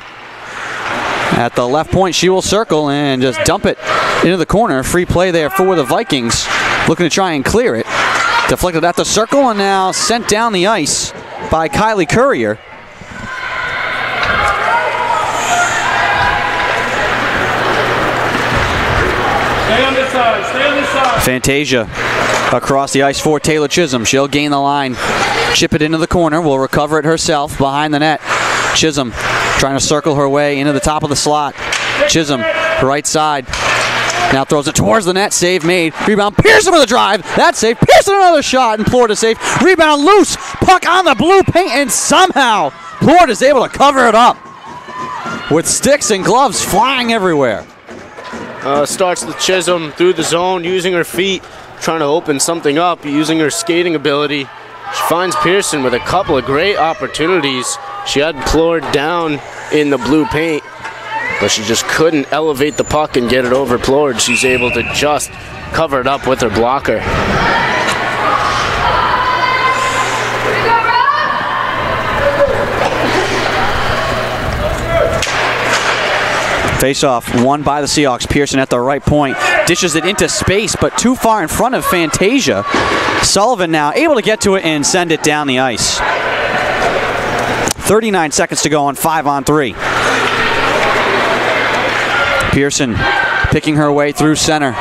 At the left point, she will circle and just dump it into the corner. Free play there for the Vikings. Looking to try and clear it. Deflected at the circle and now sent down the ice by Kylie Courier. Stay on this side. Stay on this side. Fantasia across the ice for Taylor Chisholm. She'll gain the line. Chip it into the corner. Will recover it herself behind the net. Chisholm trying to circle her way into the top of the slot. Chisholm, right side. Now throws it towards the net. Save made. Rebound. Pearson with a drive. That save. Pearson another shot. And Plord is safe. Rebound loose. Puck on the blue paint. And somehow Plord is able to cover it up with sticks and gloves flying everywhere. Starts with Chisholm through the zone, using her feet, trying to open something up, using her skating ability. She finds Pearson with a couple of great opportunities. She had Plord down in the blue paint, but she just couldn't elevate the puck and get it over Plord. She's able to just cover it up with her blocker. Face-off won by the Seahawks. Pearson at the right point. Dishes it into space, but too far in front of Fantasia. Sullivan now able to get to it and send it down the ice. 39 seconds to go on 5-on-3. Pearson picking her way through center.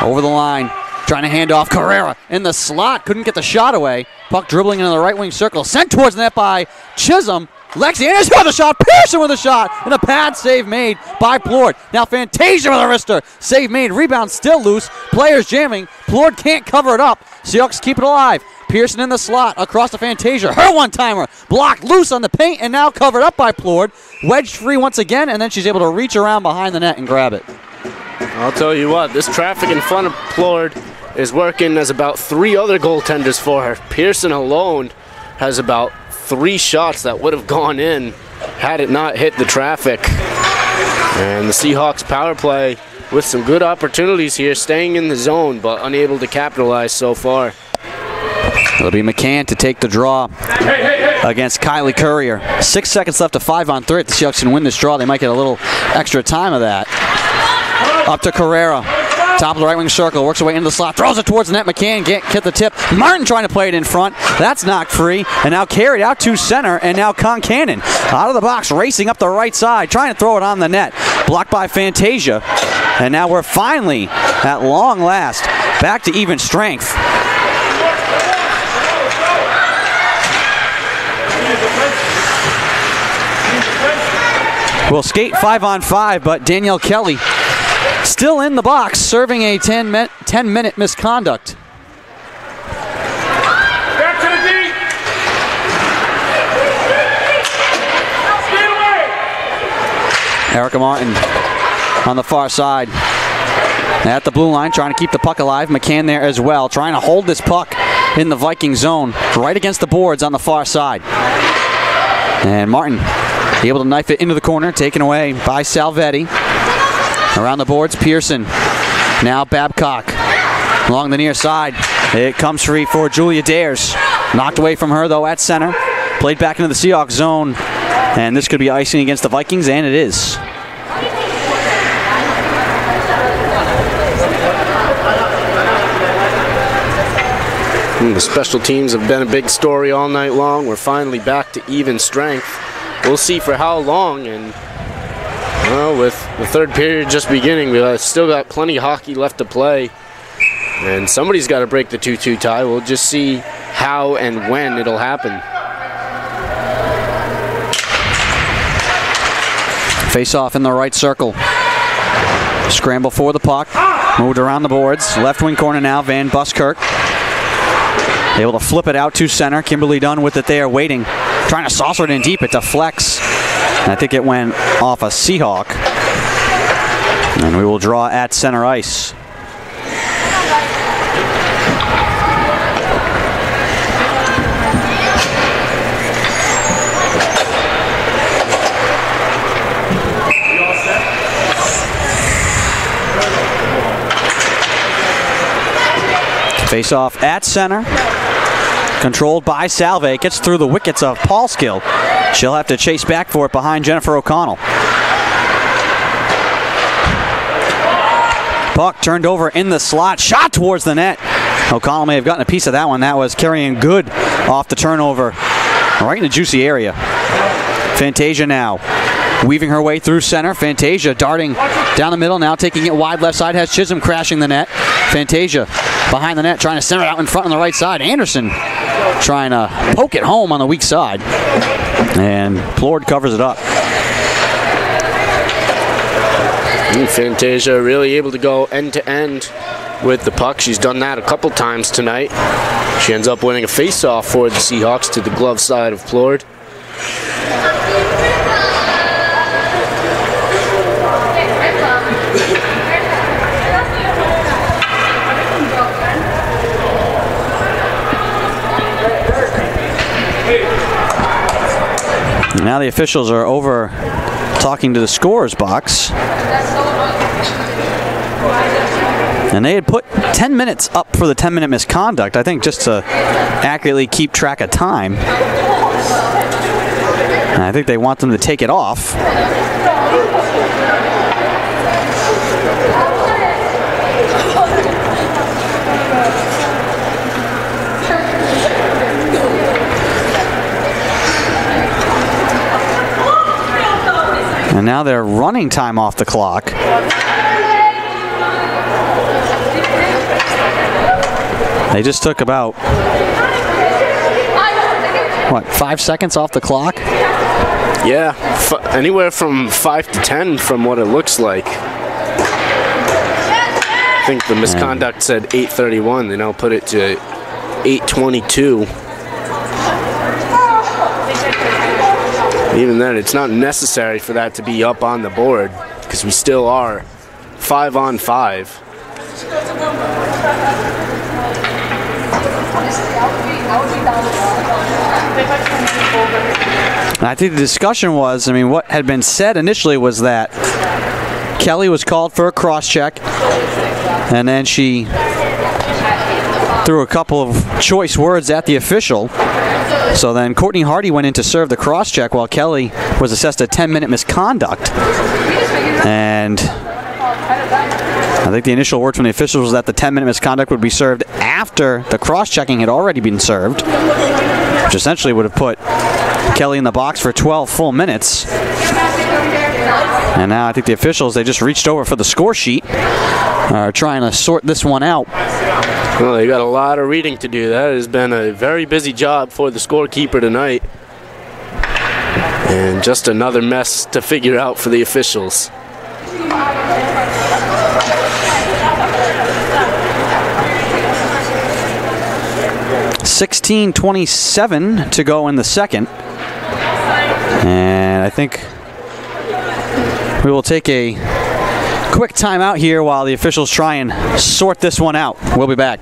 Over the line. Trying to hand off Carrera in the slot. Couldn't get the shot away. Puck dribbling into the right wing circle. Sent towards the net by Chisholm. Lexi Anderson with a shot. Pearson with a shot. And a pad save made by Plord. Now Fantasia with a wrister. Save made. Rebound still loose. Players jamming. Plord can't cover it up. Seahawks keep it alive. Pearson in the slot across to Fantasia. Her one-timer. Blocked loose on the paint and now covered up by Plord. Wedged free once again, and then she's able to reach around behind the net and grab it. I'll tell you what, this traffic in front of Plord is working as about 3 other goaltenders for her. Pearson alone has about 3 shots that would have gone in had it not hit the traffic. And the Seahawks power play with some good opportunities here, staying in the zone but unable to capitalize so far. It'll be McCann to take the draw against Kylie Courier. 6 seconds left to 5-on-3. If the Seahawks can win this draw, they might get a little extra time of that. Up to Carrera. Top of the right wing circle. Works her way into the slot. Throws it towards the net. McCann can't get the tip. Martin trying to play it in front. That's knocked free. And now carried out to center. And now Concannon out of the box. Racing up the right side. Trying to throw it on the net. Blocked by Fantasia. And now we're finally, at long last, back to even strength. We'll skate 5-on-5, but Danielle Kelly still in the box, serving a 10-minute misconduct. Back to the D. Stay away. Erica Martin on the far side. At the blue line, trying to keep the puck alive. McCann there as well, trying to hold this puck in the Viking zone, right against the boards on the far side. And Martin able to knife it into the corner, taken away by Salvetti. Around the boards, Pearson. Now Babcock along the near side. It comes free for Julia Dares. Knocked away from her, though, at center. Played back into the Seahawks zone. And this could be icing against the Vikings, and it is. The special teams have been a big story all night long. We're finally back to even strength. We'll see for how long, and well, with the third period just beginning, we've still got plenty of hockey left to play, and somebody's got to break the 2-2 tie. We'll just see how and when it'll happen. Face off in the right circle. Scramble for the puck. Moved around the boards. Left wing corner now, Van Buskirk. Able to flip it out to center. Kimberly Dunn with it there, waiting. Trying to saucer it in deep. It deflects. And I think it went off a Seahawk. And we will draw at center ice. Face off at center. Controlled by Salve. Gets through the wickets of Paulskill. She'll have to chase back for it behind Jennifer O'Connell. Puck turned over in the slot. Shot towards the net. O'Connell may have gotten a piece of that one. That was carrying good off the turnover. Right in the juicy area. Fantasia now. Weaving her way through center. Fantasia darting down the middle. Now taking it wide left side. Has Chisholm crashing the net. Fantasia behind the net, trying to center it out in front on the right side. Anderson trying to poke it home on the weak side. And Plord covers it up. Fantasia really able to go end to end with the puck. She's done that a couple times tonight. She ends up winning a face-off for the Seahawks to the glove side of Plord. Now the officials are over talking to the scorer's box. And they had put 10 minutes up for the 10-minute misconduct, I think, just to accurately keep track of time. And I think they want them to take it off. And now they're running time off the clock. They just took about, what, 5 seconds off the clock? Yeah, anywhere from 5 to 10 from what it looks like. I think the misconduct said 8:31. They now put it to 8:22. Even then, it's not necessary for that to be up on the board because we still are 5-on-5. I think the discussion was, what had been said initially was that Kelly was called for a cross-check, and then she threw a couple of choice words at the official. So then Courtney Hardy went in to serve the cross-check while Kelly was assessed a 10-minute misconduct. And I think the initial word from the officials was that the 10-minute misconduct would be served after the cross-checking had already been served, which essentially would have put Kelly in the box for 12 full minutes. And now I think the officials, they just reached over for the score sheet, are trying to sort this one out. Well, they got a lot of reading to do. That has been a very busy job for the scorekeeper tonight. And just another mess to figure out for the officials. $16:27 to go in the second. And I think we will take a quick timeout here while the officials try and sort this one out. We'll be back.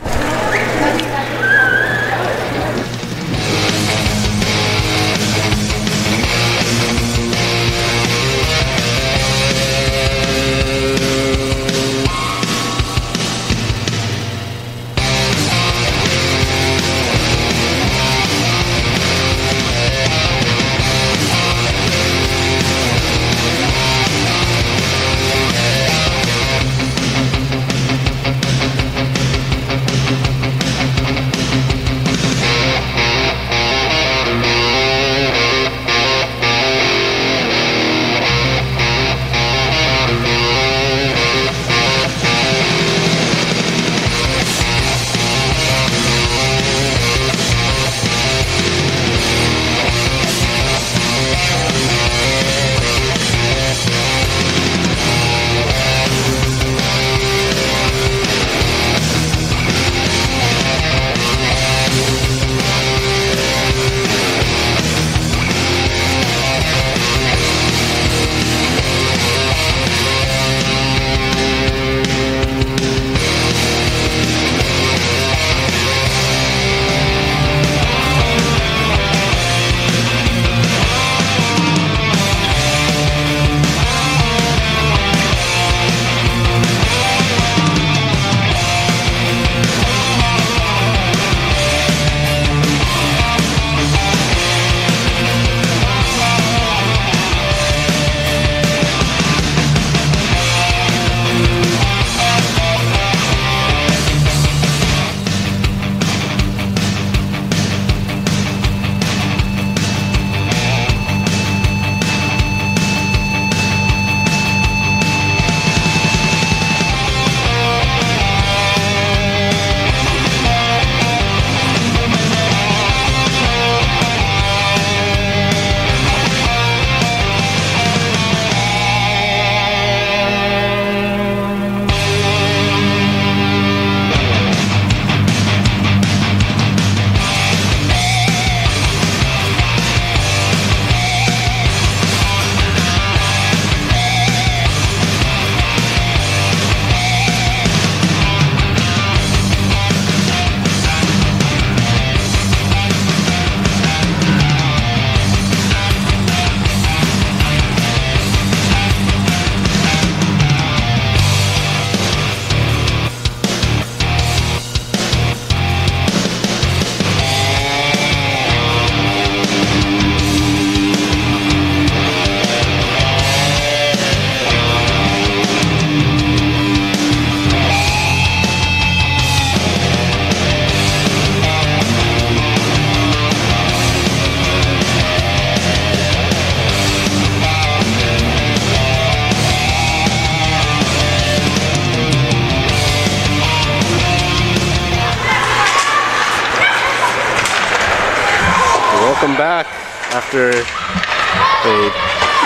back after a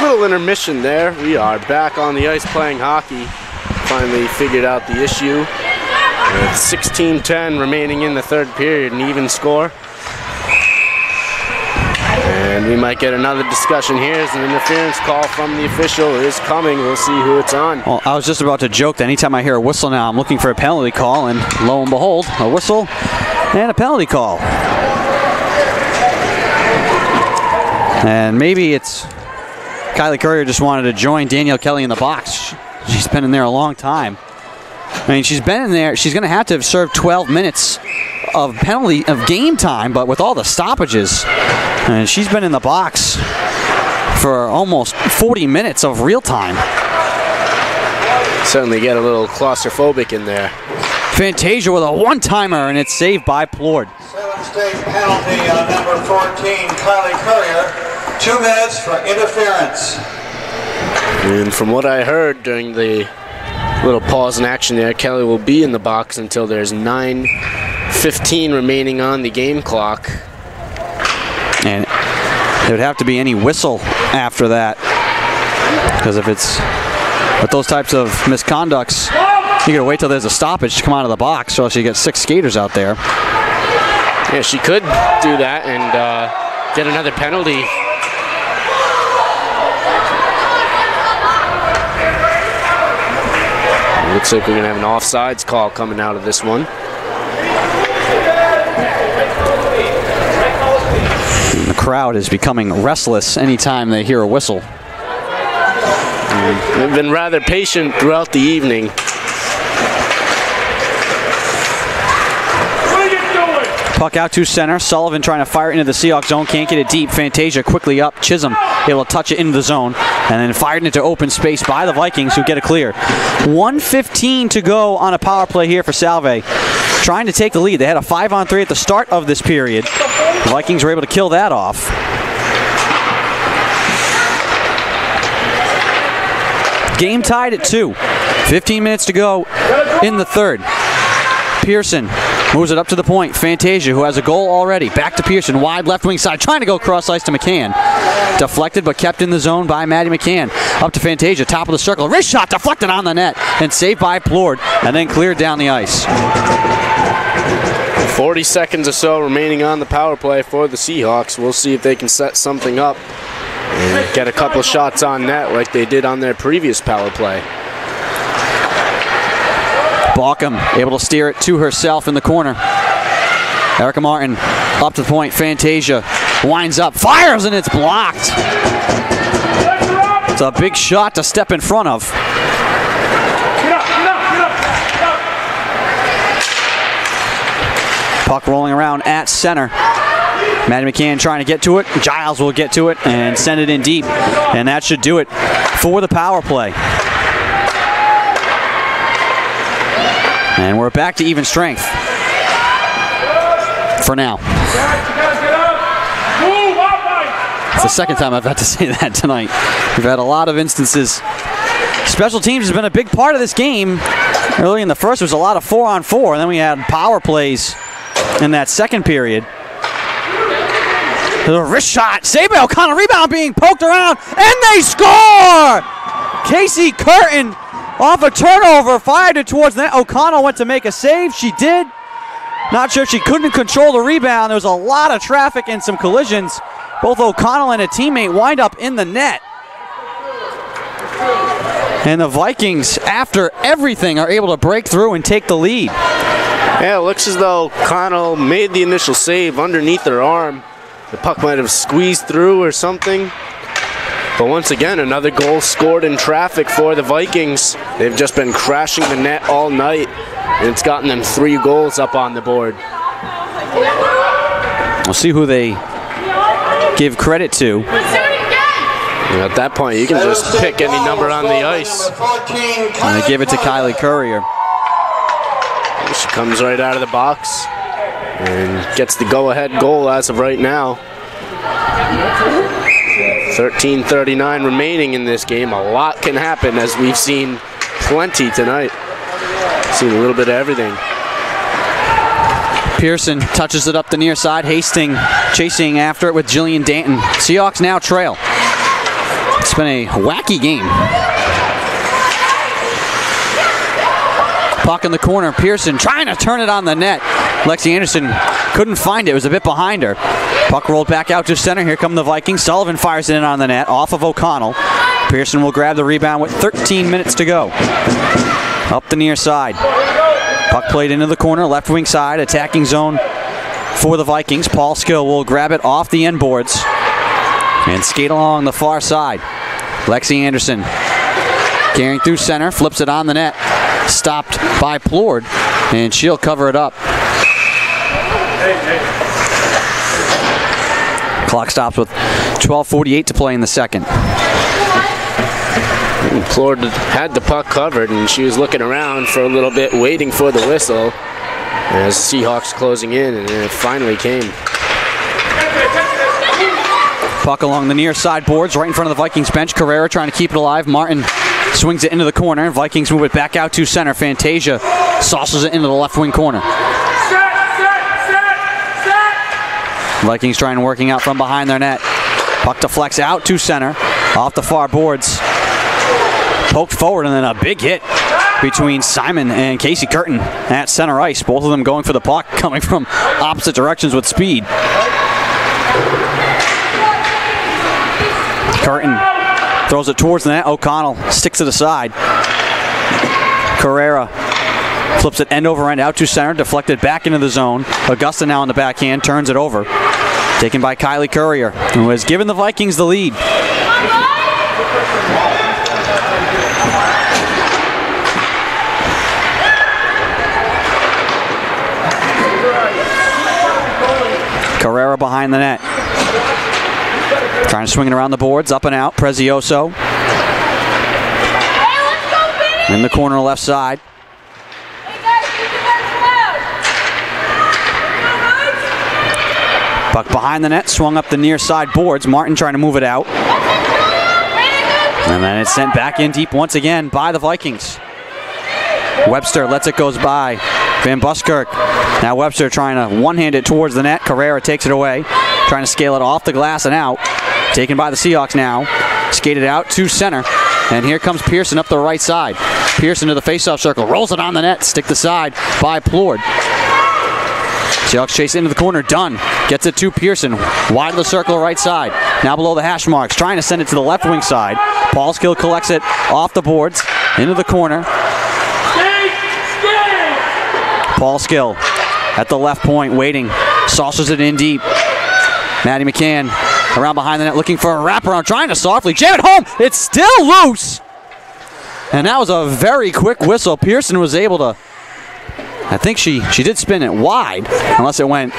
little intermission there. We are back on the ice playing hockey. Finally figured out the issue. With 16-10 remaining in the third period, an even score. And we might get another discussion here as an interference call from the official is coming. We'll see who it's on. Well, I was just about to joke that anytime I hear a whistle now, I'm looking for a penalty call, and lo and behold, a whistle and a penalty call. And maybe it's Kylie Courier just wanted to join Danielle Kelly in the box. She's been in there a long time. I mean, she's been in there. She's going to have served 12 minutes of game time, but with all the stoppages, and she's been in the box for almost 40 minutes of real time. Certainly get a little claustrophobic in there. Fantasia with a one-timer, and it's saved by Plord. Salem State penalty on number 14, Kylie Courier. 2 minutes for interference. And from what I heard during the little pause in action there, Kelly will be in the box until there's 9:15 remaining on the game clock. And there would have to be any whistle after that, because if it's with those types of misconducts, you gotta wait till there's a stoppage to come out of the box, or else you get 6 skaters out there. Yeah, she could do that and get another penalty. Looks like we're going to have an offsides call coming out of this one. And the crowd is becoming restless anytime they hear a whistle. They've been rather patient throughout the evening. Puck out to center. Sullivan trying to fire it into the Seahawks zone. Can't get it deep. Fantasia quickly up. Chisholm able to touch it into the zone. And then fired into open space by the Vikings, who get it clear. 1:15 to go on a power play here for Salve. Trying to take the lead. They had a 5-on-3 at the start of this period. The Vikings were able to kill that off. Game tied at 2. 15 minutes to go in the third. Pearson moves it up to the point. Fantasia, who has a goal already. Back to Pearson, wide left wing side, trying to go cross ice to McCann. Deflected, but kept in the zone by Maddie McCann. Up to Fantasia, top of the circle. Wrist shot deflected on the net, and saved by Plord, and then cleared down the ice. 40 seconds or so remaining on the power play for the Seahawks. We'll see if they can set something up and get a couple shots on net like they did on their previous power play. Baucom able to steer it to herself in the corner. Erica Martin up to the point. Fantasia winds up, fires, and it's blocked. It's a big shot to step in front of. Puck rolling around at center. Maddie McCann trying to get to it. Giles will get to it and send it in deep. And that should do it for the power play. And we're back to even strength for now. It's the second time I've had to say that tonight. We've had a lot of instances. Special teams has been a big part of this game. Early in the first, there was a lot of 4-on-4, and then we had power plays in that second period. There's a wrist shot. Saved by O'Connell. Rebound being poked around, and they score! Casey Curtin off a turnover, fired it towards the net. O'Connell went to make a save. She did. Not sure if she couldn't control the rebound. There was a lot of traffic and some collisions. Both O'Connell and a teammate wind up in the net. And the Vikings, after everything, are able to break through and take the lead. Yeah, it looks as though O'Connell made the initial save underneath her arm. The puck might have squeezed through or something. But once again, another goal scored in traffic for the Vikings. They've just been crashing the net all night, and it's gotten them 3 goals up on the board. We'll see who they give credit to. And at that point, you can just pick any number on the ice. And they give it to Kylie Courier. She comes right out of the box and gets the go-ahead goal as of right now. 13:39 remaining in this game. A lot can happen, as we've seen plenty tonight. Seen a little bit of everything. Pearson touches it up the near side. Hastings chasing after it with Jillian Danton. Seahawks now trail. It's been a wacky game. Puck in the corner. Pearson trying to turn it on the net. Lexi Anderson couldn't find it. It was a bit behind her. Puck rolled back out to center. Here come the Vikings. Sullivan fires it in on the net off of O'Connell. Pearson will grab the rebound with 13 minutes to go. Up the near side. Puck played into the corner. Left wing side. Attacking zone for the Vikings. Paul Skill will grab it off the end boards and skate along the far side. Lexi Anderson carrying through center. Flips it on the net. Stopped by Plord, and she'll cover it up. Clock stops with 12:48 to play in the second. Plord had the puck covered, and she was looking around for a little bit, waiting for the whistle as Seahawks closing in, and it finally came. Puck along the near side boards, right in front of the Vikings bench. Carrera trying to keep it alive. Martin swings it into the corner. Vikings move it back out to center. Fantasia saucers it into the left wing corner. Vikings trying working out from behind their net. Puck deflects out to center. Off the far boards. Poked forward, and then a big hit between Simon and Casey Curtin at center ice. Both of them going for the puck, coming from opposite directions with speed. Curtin throws it towards the net. O'Connell sticks it aside. Carrera flips it end over end out to center. Deflected back into the zone. Augusta now on the backhand. Turns it over. Taken by Kylie Courier, who has given the Vikings the lead. Carrera behind the net. Trying to swing it around the boards, up and out. Prezioso. In the corner left side. Puck behind the net, swung up the near side boards. Martin trying to move it out. And then it's sent back in deep once again by the Vikings. Webster lets it goes by. Van Buskirk. Now Webster trying to one-hand it towards the net. Carrera takes it away. Trying to scale it off the glass and out. Taken by the Seahawks now. Skated out to center. And here comes Pearson up the right side. Pearson to the faceoff circle. Rolls it on the net. Stick the side by Plord. Seahawks chase into the corner. Dunn gets it to Pearson. Wide of the circle right side. Now below the hash marks. Trying to send it to the left wing side. Paul Skill collects it off the boards. Into the corner. Paul Skill at the left point waiting. Saucers it in deep. Maddie McCann around behind the net looking for a wraparound. Trying to softly jam it home. It's still loose. And that was a very quick whistle. Pearson was able to, I think she did spin it wide, unless it went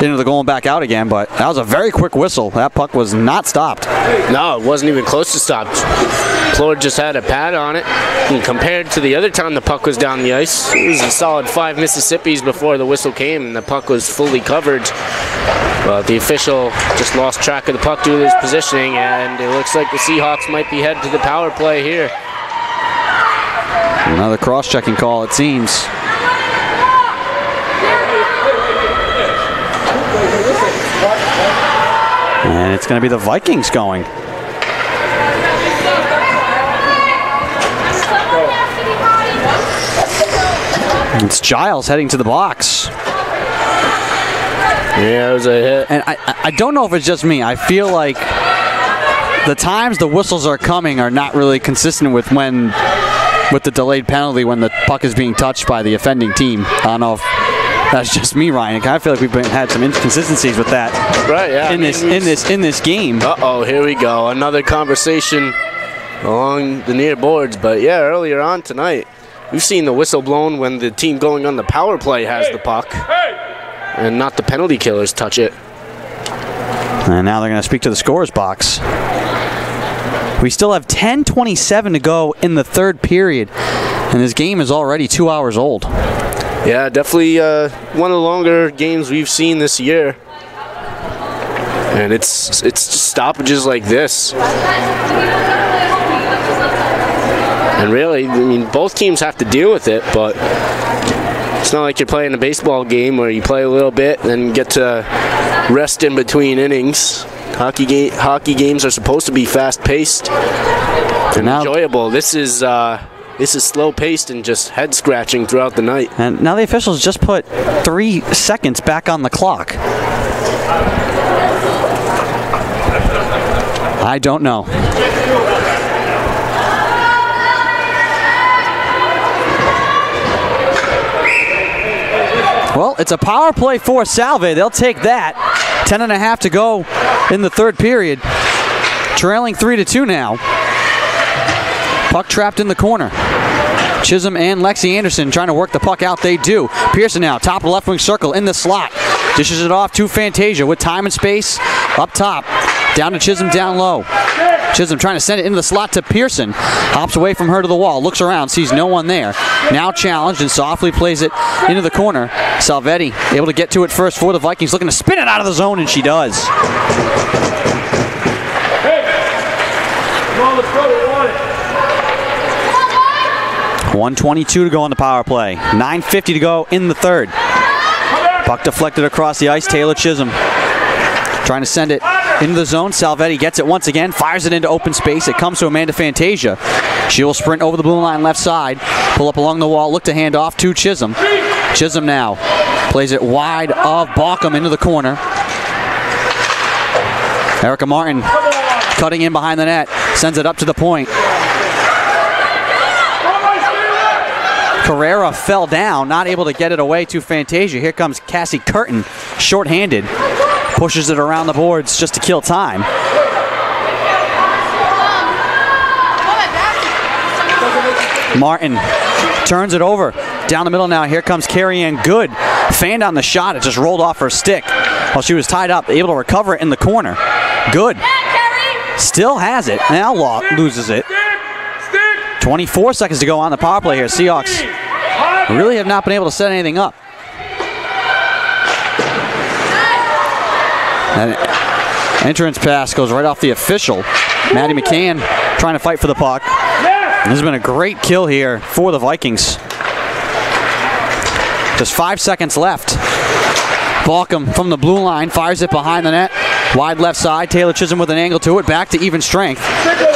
into the goal and back out again, but that was a very quick whistle. That puck was not stopped. No, it wasn't even close to stopped. Plord just had a pad on it, and compared to the other time the puck was down the ice, it was a solid 5 Mississippis before the whistle came, and the puck was fully covered. But the official just lost track of the puck due to his positioning, and it looks like the Seahawks might be headed to the power play here. Another cross-checking call, it seems. And it's going to be the Vikings going. It's Giles heading to the box. Yeah, it was a hit. And I don't know if it's just me. I feel like the times the whistles are coming are not really consistent with the delayed penalty when the puck is being touched by the offending team. I don't know if that's just me, Ryan. I kind of feel like we've had some inconsistencies with that. Right, yeah. In this game. Uh-oh, here we go. Another conversation along the near boards. But yeah, earlier on tonight, we've seen the whistle blown when the team going on the power play has the puck. And not the penalty killers touch it. And now they're going to speak to the scorer's box. We still have 10:27 to go in the third period. And this game is already 2 hours old. Yeah, definitely one of the longer games we've seen this year. And it's just stoppages like this. And really, I mean, both teams have to deal with it, but It's not like you're playing a baseball game where you play a little bit and get to rest in between innings. Hockey games are supposed to be fast-paced and enjoyable. This is slow-paced and just head-scratching throughout the night. And now the officials just put 3 seconds back on the clock. I don't know. Well, it's a power play for Salve. They'll take that. 10.5 to go in the third period. Trailing 3-2 now. Puck trapped in the corner. Chisholm and Lexi Anderson trying to work the puck out. They do. Pearson now, top of the left wing circle in the slot. Dishes it off to Fantasia with time and space up top. Down to Chisholm down low. Chisholm trying to send it into the slot to Pearson. Hops away from her to the wall. Looks around, sees no one there. Now challenged and softly plays it into the corner. Salvetti able to get to it first for the Vikings. Looking to spin it out of the zone, and she does. Hey! Come on, let's go. We want it. 1:22 to go on the power play. 9:50 to go in the third. Puck deflected across the ice. Taylor Chisholm trying to send it into the zone. Salvetti gets it once again, fires it into open space. It comes to Amanda Fantasia. She will sprint over the blue line left side, pull up along the wall, look to hand off to Chisholm. Chisholm now plays it wide of Baucom into the corner. Erica Martin cutting in behind the net, sends it up to the point. Carrera fell down, not able to get it away to Fantasia. Here comes Cassie Curtin, shorthanded. Pushes it around the boards just to kill time. Martin turns it over. Down the middle now, here comes Carrie Ann Good. Fanned on the shot, it just rolled off her stick. While she was tied up, able to recover it in the corner. Good. Still has it. Now loses it. 24 seconds to go on the power play here. Seahawks really have not been able to set anything up. An entrance pass goes right off the official. Maddie McCann trying to fight for the puck. And this has been a great kill here for the Vikings. Just 5 seconds left. Baucom from the blue line fires it behind the net. Wide left side. Taylor Chisholm with an angle to it. Back to even strength.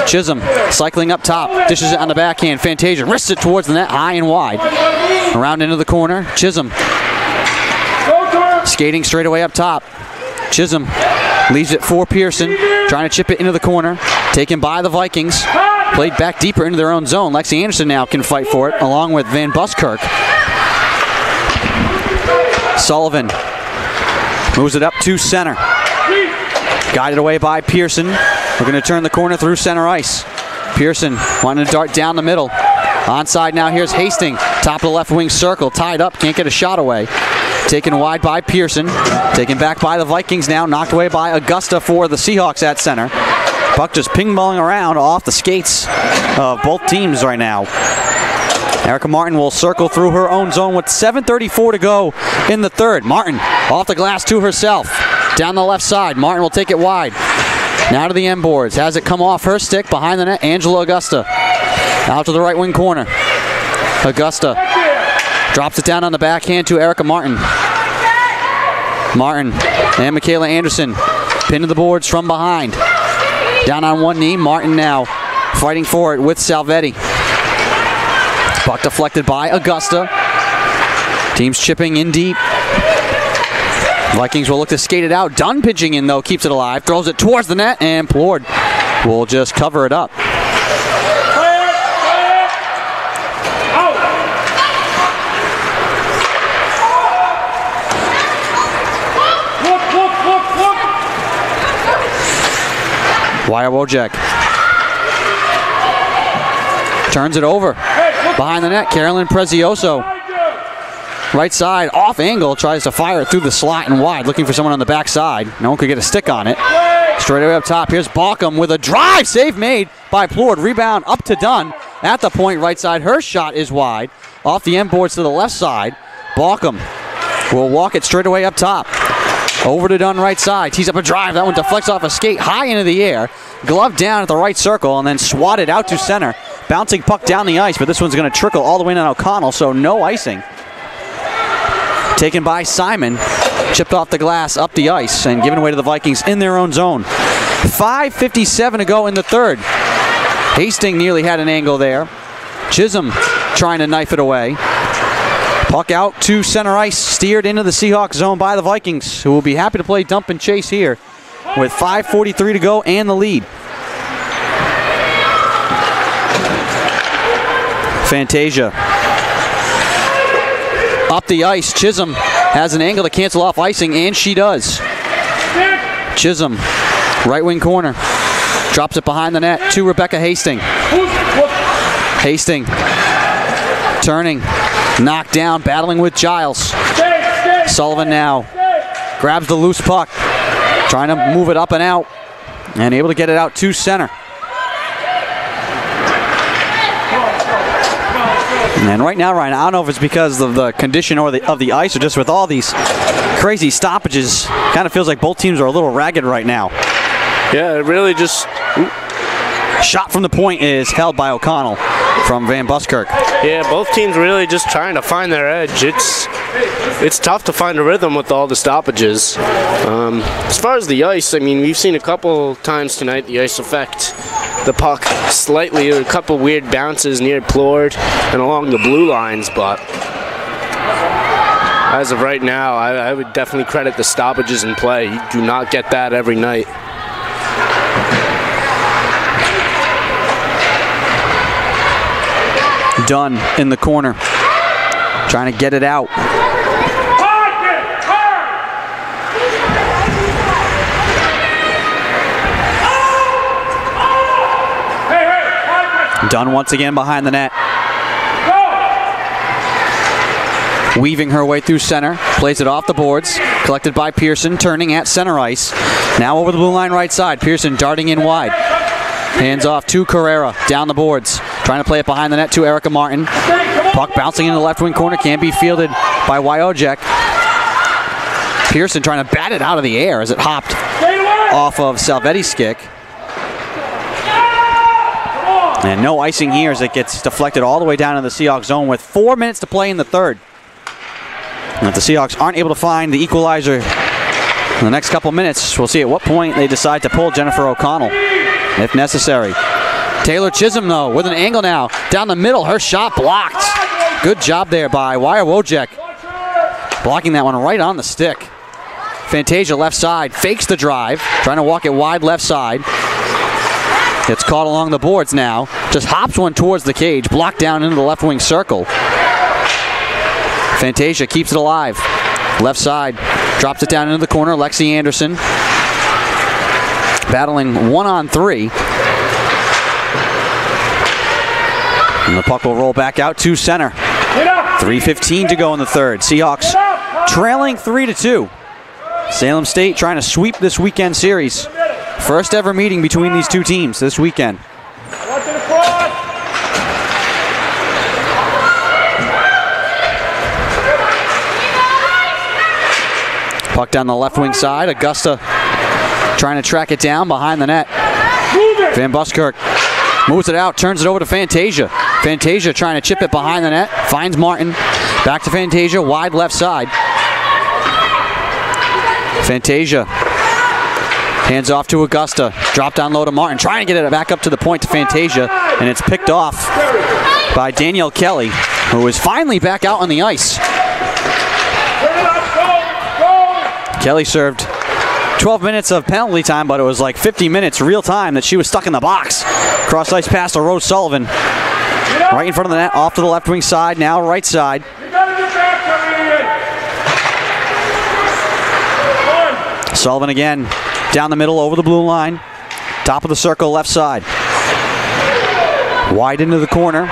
Chisholm cycling up top. Dishes it on the backhand. Fantasia wrists it towards the net, high and wide. Around into the corner. Chisholm skating straight away up top. Chisholm leaves it for Pearson. Trying to chip it into the corner. Taken by the Vikings. Played back deeper into their own zone. Lexi Anderson now can fight for it, along with Van Buskirk. Sullivan moves it up to center. Guided away by Pearson. We're going to turn the corner through center ice. Pearson wanting to dart down the middle. Onside now, here's Hastings. Top of the left wing circle, tied up, can't get a shot away. Taken wide by Pearson. Taken back by the Vikings now, knocked away by Augusta for the Seahawks at center. Puck just ping-balling around off the skates of both teams right now. Erica Martin will circle through her own zone with 7:34 to go in the third. Martin off the glass to herself. Down the left side. Martin will take it wide. Now to the end boards. Has it come off her stick behind the net. Angela Augusta. Out to the right wing corner. Augusta drops it down on the backhand to Erica Martin. Martin and Michaela Anderson pinned to the boards from behind. Down on one knee. Martin now fighting for it with Salvetti. Puck deflected by Augusta. Teams chipping in deep. Vikings will look to skate it out. Dunn pitching in, though, keeps it alive. Throws it towards the net, and Plord will just cover it up. Wyatt Wojak turns it over. Behind the net, Carolyn Prezioso. Right side, off angle, tries to fire it through the slot and wide, looking for someone on the back side. No one could get a stick on it. Straight away up top, here's Baucom with a drive. Save made by Plord. Rebound up to Dunn. At the point, right side, her shot is wide. Off the end boards to the left side. Baucom will walk it straight away up top. Over to Dunn right side. Tees up a drive. That one deflects off a skate high into the air. Glove down at the right circle and then swatted out to center. Bouncing puck down the ice, but this one's going to trickle all the way to O'Connell, so no icing. taken by Simon. Chipped off the glass, up the ice, and given away to the Vikings in their own zone. 5:57 to go in the third. Hastings nearly had an angle there. Chisholm trying to knife it away. Puck out to center ice, steered into the Seahawks zone by the Vikings, who will be happy to play dump and chase here with 5:43 to go and the lead. Fantasia. Up the ice, Chisholm has an angle to cancel off icing, and she does. Chisholm, right wing corner, drops it behind the net to Rebecca Hastings. Hastings turning, knocked down, battling with Giles. Sullivan now grabs the loose puck, trying to move it up and out, and able to get it out to center. And right now, Ryan, I don't know if it's because of the condition or of the ice, or just with all these crazy stoppages, kind of feels like both teams are a little ragged right now. Yeah, it really just... Shot from the point is held by O'Connell from Van Buskirk. Yeah, both teams really just trying to find their edge. It's tough to find a rhythm with all the stoppages. As far as the ice, I mean, we've seen a couple times tonight the ice affect the puck slightly. A couple weird bounces near Plord and along the blue lines, but as of right now, I would definitely credit the stoppages in play. You do not get that every night. Dunn in the corner, trying to get it out. Dunn once again behind the net. Weaving her way through center, plays it off the boards, collected by Pearson, turning at center ice. Now over the blue line right side, Pearson darting in wide. Hands off to Carrera, down the boards, trying to play it behind the net to Erica Martin. Puck bouncing in the left wing corner, can't be fielded by Wojciech. Pearson trying to bat it out of the air as it hopped off of Salvetti's kick. And no icing here as it gets deflected all the way down in the Seahawks zone with 4 minutes to play in the third. And if the Seahawks aren't able to find the equalizer in the next couple minutes, we'll see at what point they decide to pull Jennifer O'Connell, if necessary. Taylor Chisholm, though, with an angle now. Down the middle, her shot blocked. Good job there by Wojciech. Blocking that one right on the stick. Fantasia left side, fakes the drive, trying to walk it wide left side. Gets caught along the boards now. Just hops one towards the cage, blocked down into the left wing circle. Fantasia keeps it alive. Left side, drops it down into the corner. Lexi Anderson battling 1-on-3. And the puck will roll back out to center. 3:15 to go in the third. Seahawks trailing 3-2. Salem State trying to sweep this weekend series. First ever meeting between these two teams this weekend. Puck down the left wing side. Augusta trying to track it down behind the net. Van Buskirk moves it out, turns it over to Fantasia. Fantasia trying to chip it behind the net. Finds Martin. Back to Fantasia, wide left side. Fantasia hands off to Augusta. Drop down low to Martin. Trying to get it back up to the point to Fantasia. And it's picked off by Danielle Kelly, who is finally back out on the ice. Kelly served 12 minutes of penalty time, but it was like 50 minutes real time that she was stuck in the box. Cross ice pass to Rose Sullivan. Right in front of the net, off to the left wing side, now right side. Sullivan again, down the middle, over the blue line. Top of the circle, left side. Wide into the corner.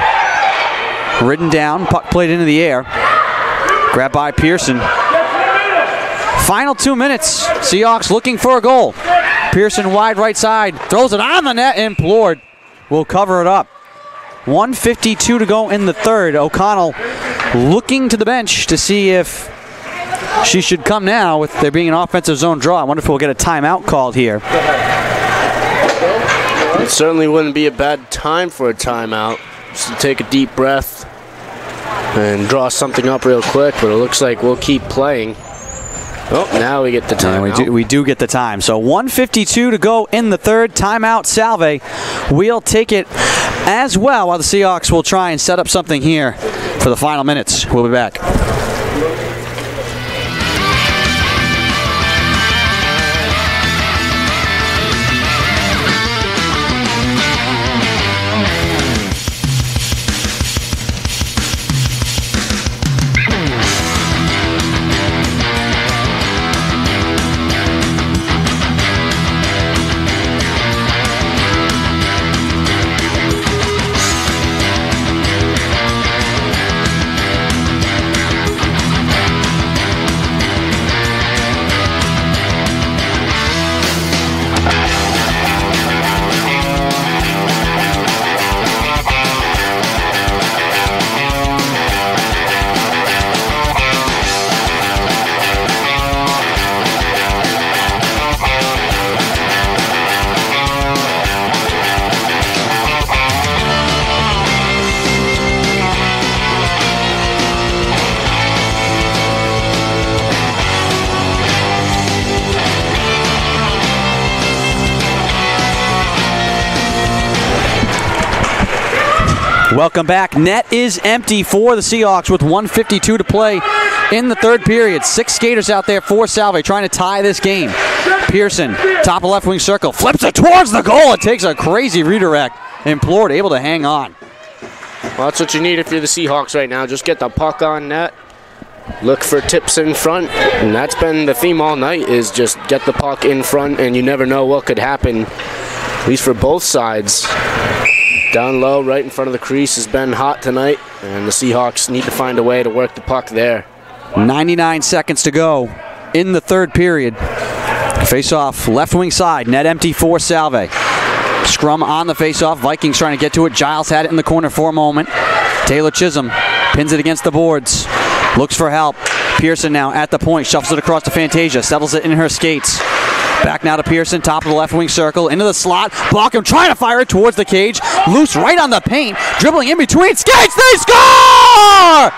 Ridden down, puck played into the air. Grabbed by Pearson. Final 2 minutes. Seahawks looking for a goal. Pearson wide right side. Throws it on the net and Plord will cover it up. 1:52 to go in the third. O'Connell looking to the bench to see if she should come now with there being an offensive zone draw. I wonder if we'll get a timeout called here. It certainly wouldn't be a bad time for a timeout. Just to take a deep breath. and draw something up real quick, but it looks like we'll keep playing. Oh, now we get the time. We do get the time. So 1:52 to go in the third. Timeout, Salve. We'll take it as well, while the Seahawks will try and set up something here for the final minutes. We'll be back. Welcome back. Net is empty for the Seahawks with 1:52 to play in the third period. 6 skaters out there for Salve trying to tie this game. Pearson, top of left wing circle, flips it towards the goal. It takes a crazy redirect, and Plord able to hang on. Well, that's what you need if you're the Seahawks right now. Just get the puck on net. Look for tips in front, and that's been the theme all night, is just get the puck in front, and you never know what could happen, at least for both sides. Down low, right in front of the crease, has been hot tonight, and the Seahawks need to find a way to work the puck there. 99 seconds to go in the third period. Face-off, left wing side, net empty for Salve. Scrum on the face-off, Vikings trying to get to it. Giles had it in the corner for a moment. Taylor Chisholm pins it against the boards. Looks for help. Pearson now at the point, shuffles it across to Fantasia, settles it in her skates. Back now to Pearson, top of the left wing circle, into the slot. Balkum trying to fire it towards the cage. Loose right on the paint, dribbling in between skates. They score!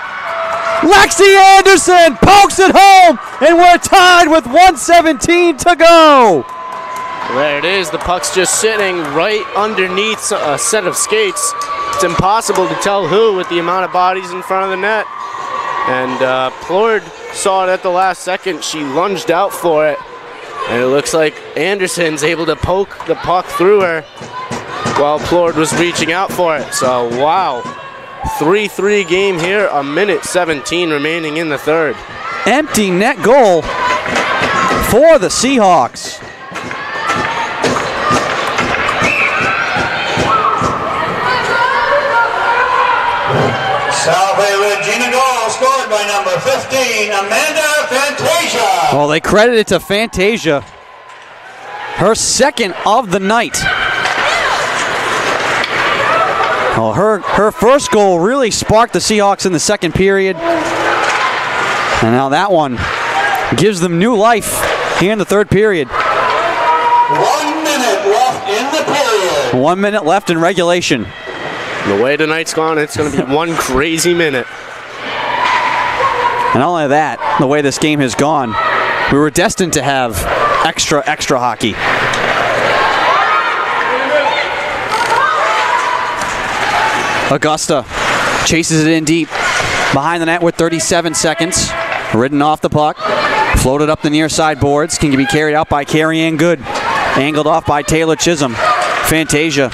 Lexi Anderson pokes it home, and we're tied with 1:17 to go. There it is. The puck's just sitting right underneath a set of skates. It's impossible to tell who with the amount of bodies in front of the net. And Plord saw it at the last second. She lunged out for it. And it looks like Anderson's able to poke the puck through her while Plord was reaching out for it. So, wow. 3-3 game here, 1:17 remaining in the third. Empty net goal for the Seahawks. Salve Regina goal scored by number 15, Amanda Fantasia. Well, they credit it to Fantasia. Her second of the night. Well, her first goal really sparked the Seahawks in the second period. And now that one gives them new life here in the third period. 1 minute left in the period. 1 minute left in regulation. The way tonight's gone, it's going to be one crazy minute. And not only that, the way this game has gone, we were destined to have extra hockey. Augusta chases it in deep. Behind the net with 37 seconds. Ridden off the puck. Floated up the near side boards. Can be carried out by Carrie-Ann Good. Angled off by Taylor Chisholm. Fantasia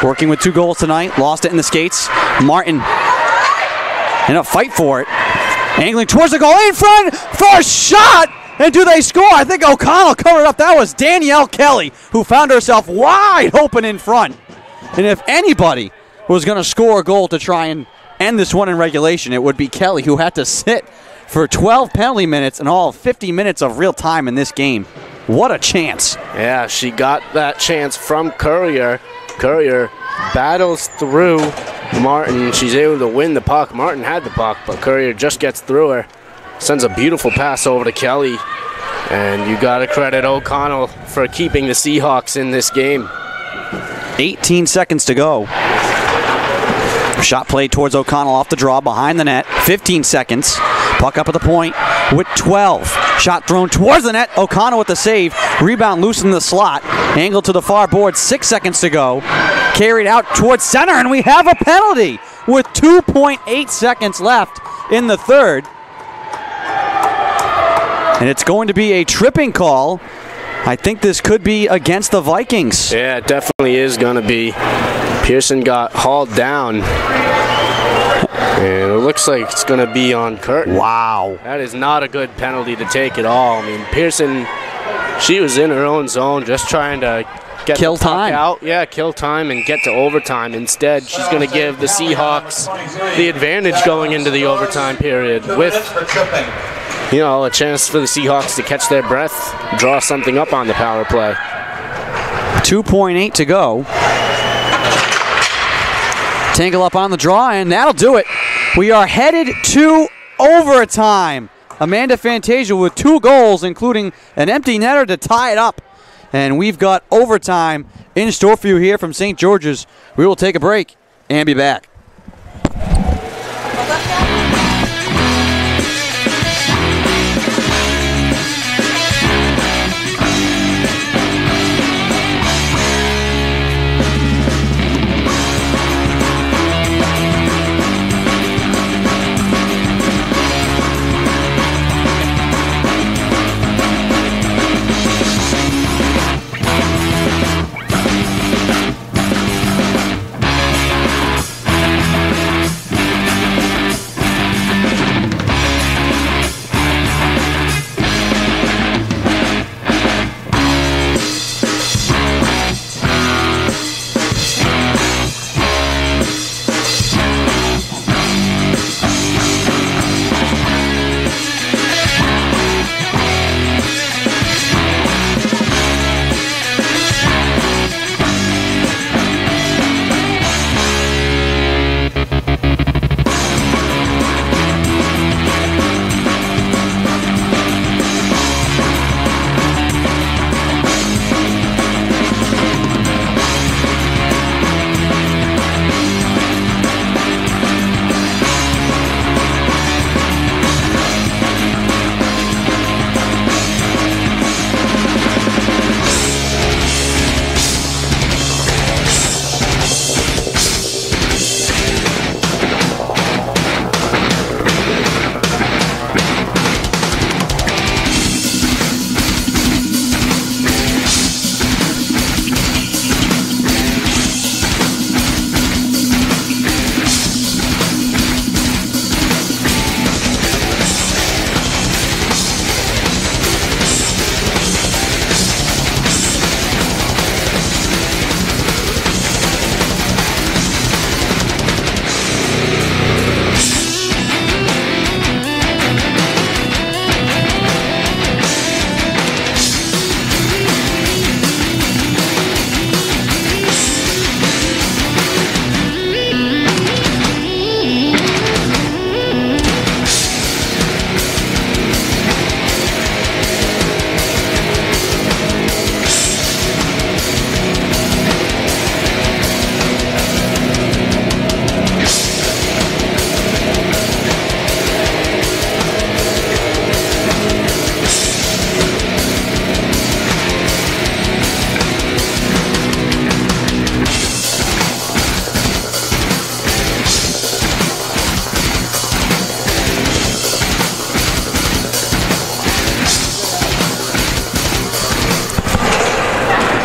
working with 2 goals tonight. Lost it in the skates. Martin in a fight for it. Angling towards the goal in front for a shot. And do they score? I think O'Connell covered up. That was Danielle Kelly, who found herself wide open in front. And if anybody was going to score a goal to try and end this one in regulation, it would be Kelly, who had to sit for 12 penalty minutes and all 50 minutes of real time in this game. What a chance. Yeah, she got that chance from Courier. Courier battles through Martin. She's able to win the puck. Martin had the puck, but Courier just gets through her. Sends a beautiful pass over to Kelly. And you got to credit O'Connell for keeping the Seahawks in this game. 18 seconds to go. Shot played towards O'Connell off the draw, behind the net. 15 seconds. Puck up at the point with 12. Shot thrown towards the net. O'Connell with the save. Rebound loose in the slot. Angled to the far board. 6 seconds to go. Carried out towards center, and we have a penalty with 2.8 seconds left in the third. And it's going to be a tripping call. I think this could be against the Vikings. Yeah, it definitely is going to be. Pearson got hauled down. And it looks like it's going to be on Curtin. Wow. That is not a good penalty to take at all. I mean, Pearson, she was in her own zone just trying to get kill the puck time out. Yeah, kill time and get to overtime. Instead, she's going to give the Seahawks the advantage going into the overtime period with, a chance for the Seahawks to catch their breath, draw something up on the power play. 2.8 to go. Tangle up on the draw, and that'll do it. We are headed to overtime. Amanda Fantasia with 2 goals, including an empty netter to tie it up. And we've got overtime in store for you here from St. George's. We will take a break and be back.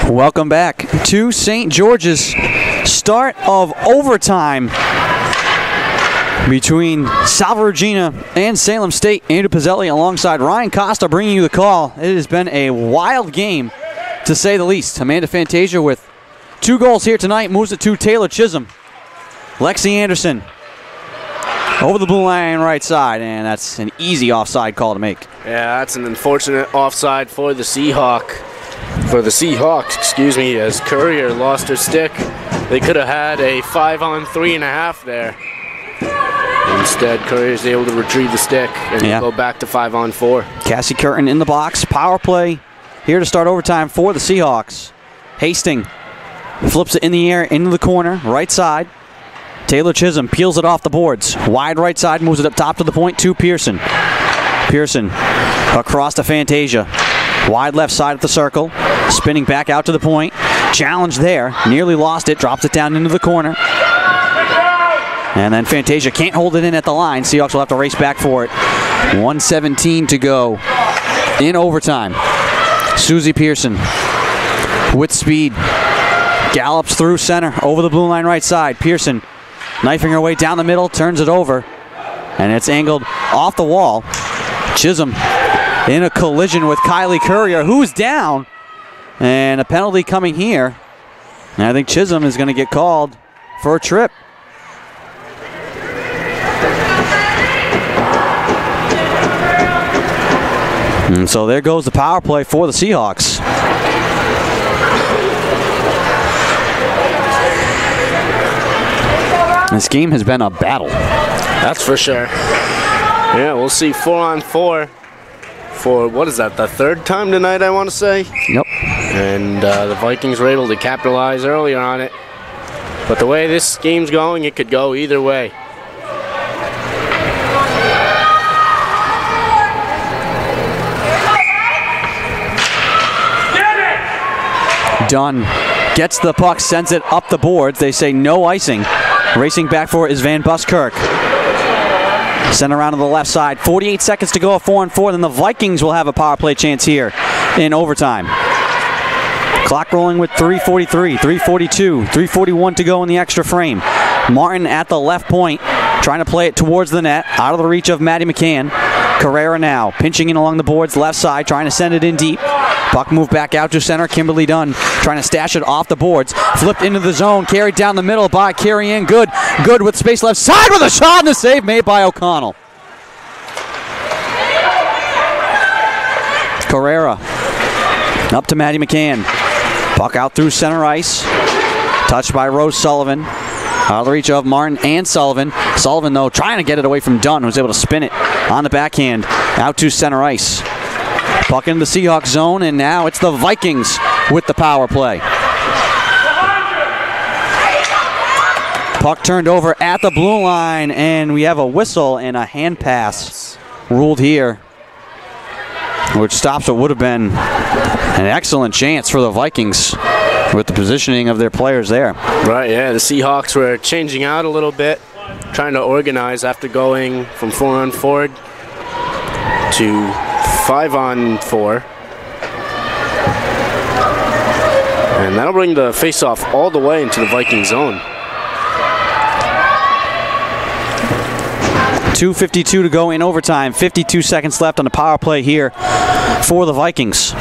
Welcome back to St. George's. Start of overtime between Salve Regina and Salem State. Andrew Pizzelli alongside Ryan Costa bringing you the call. It has been a wild game, to say the least. Amanda Fantasia with 2 goals here tonight moves it to Taylor Chisholm. Lexi Anderson over the blue line right side, and that's an easy offside call to make. Yeah, that's an unfortunate offside for the Seahawks, as Courier lost her stick. They could have had a 5-on-3.5 there. Instead, Courier's able to retrieve the stick and go back to 5-on-4. Cassie Curtin in the box. Power play here to start overtime for the Seahawks. Hastings flips it in the air into the corner, right side. Taylor Chisholm peels it off the boards. Wide right side, moves it up top to the point to Pearson. Pearson across to Fantasia. Wide left side of the circle. Spinning back out to the point. Challenge there. Nearly lost it. Drops it down into the corner. And then Fantasia can't hold it in at the line. Seahawks will have to race back for it. 1:17 to go in overtime. Susie Pearson with speed. Gallops through center. Over the blue line right side. Pearson knifing her way down the middle. Turns it over. And it's angled off the wall. Chisholm in a collision with Kylie Courier, who's down. And a penalty coming here. And I think Chisholm is going to get called for a trip. And so there goes the power play for the Seahawks. This game has been a battle. That's for sure. Yeah, we'll see 4-on-4 for, what is that, the third time tonight, I want to say? Yep. And the Vikings were able to capitalize earlier on it. But the way this game's going, it could go either way. Dunn gets the puck, sends it up the boards. They say no icing. Racing back for it is Van Buskirk. Sent around to the left side. 48 seconds to go at 4-on-4. Then the Vikings will have a power play chance here in overtime. Clock rolling with 3:43, 3:42, 3:41 to go in the extra frame. Martin at the left point, trying to play it towards the net, out of the reach of Maddie McCann. Carrera now, pinching in along the boards, left side, trying to send it in deep. Puck moved back out to center. Kimberly Dunn trying to stash it off the boards. Flipped into the zone, carried down the middle by Carrie Ann Good. Good with space left side with a shot and a save made by O'Connell. Carrera up to Maddie McCann. Puck out through center ice. Touched by Rose Sullivan. Out of the reach of Martin and Sullivan. Sullivan, though, trying to get it away from Dunn, who was able to spin it on the backhand out to center ice. Puck into the Seahawks zone, and now it's the Vikings with the power play. Puck turned over at the blue line, and we have a whistle and a hand pass ruled here, which stops what would have been an excellent chance for the Vikings with the positioning of their players there. Right, yeah, the Seahawks were changing out a little bit, trying to organize after going from 4-on-4 to 5-on-4. And that'll bring the face-off all the way into the Viking zone. 2:52 to go in overtime. 52 seconds left on the power play here for the Vikings.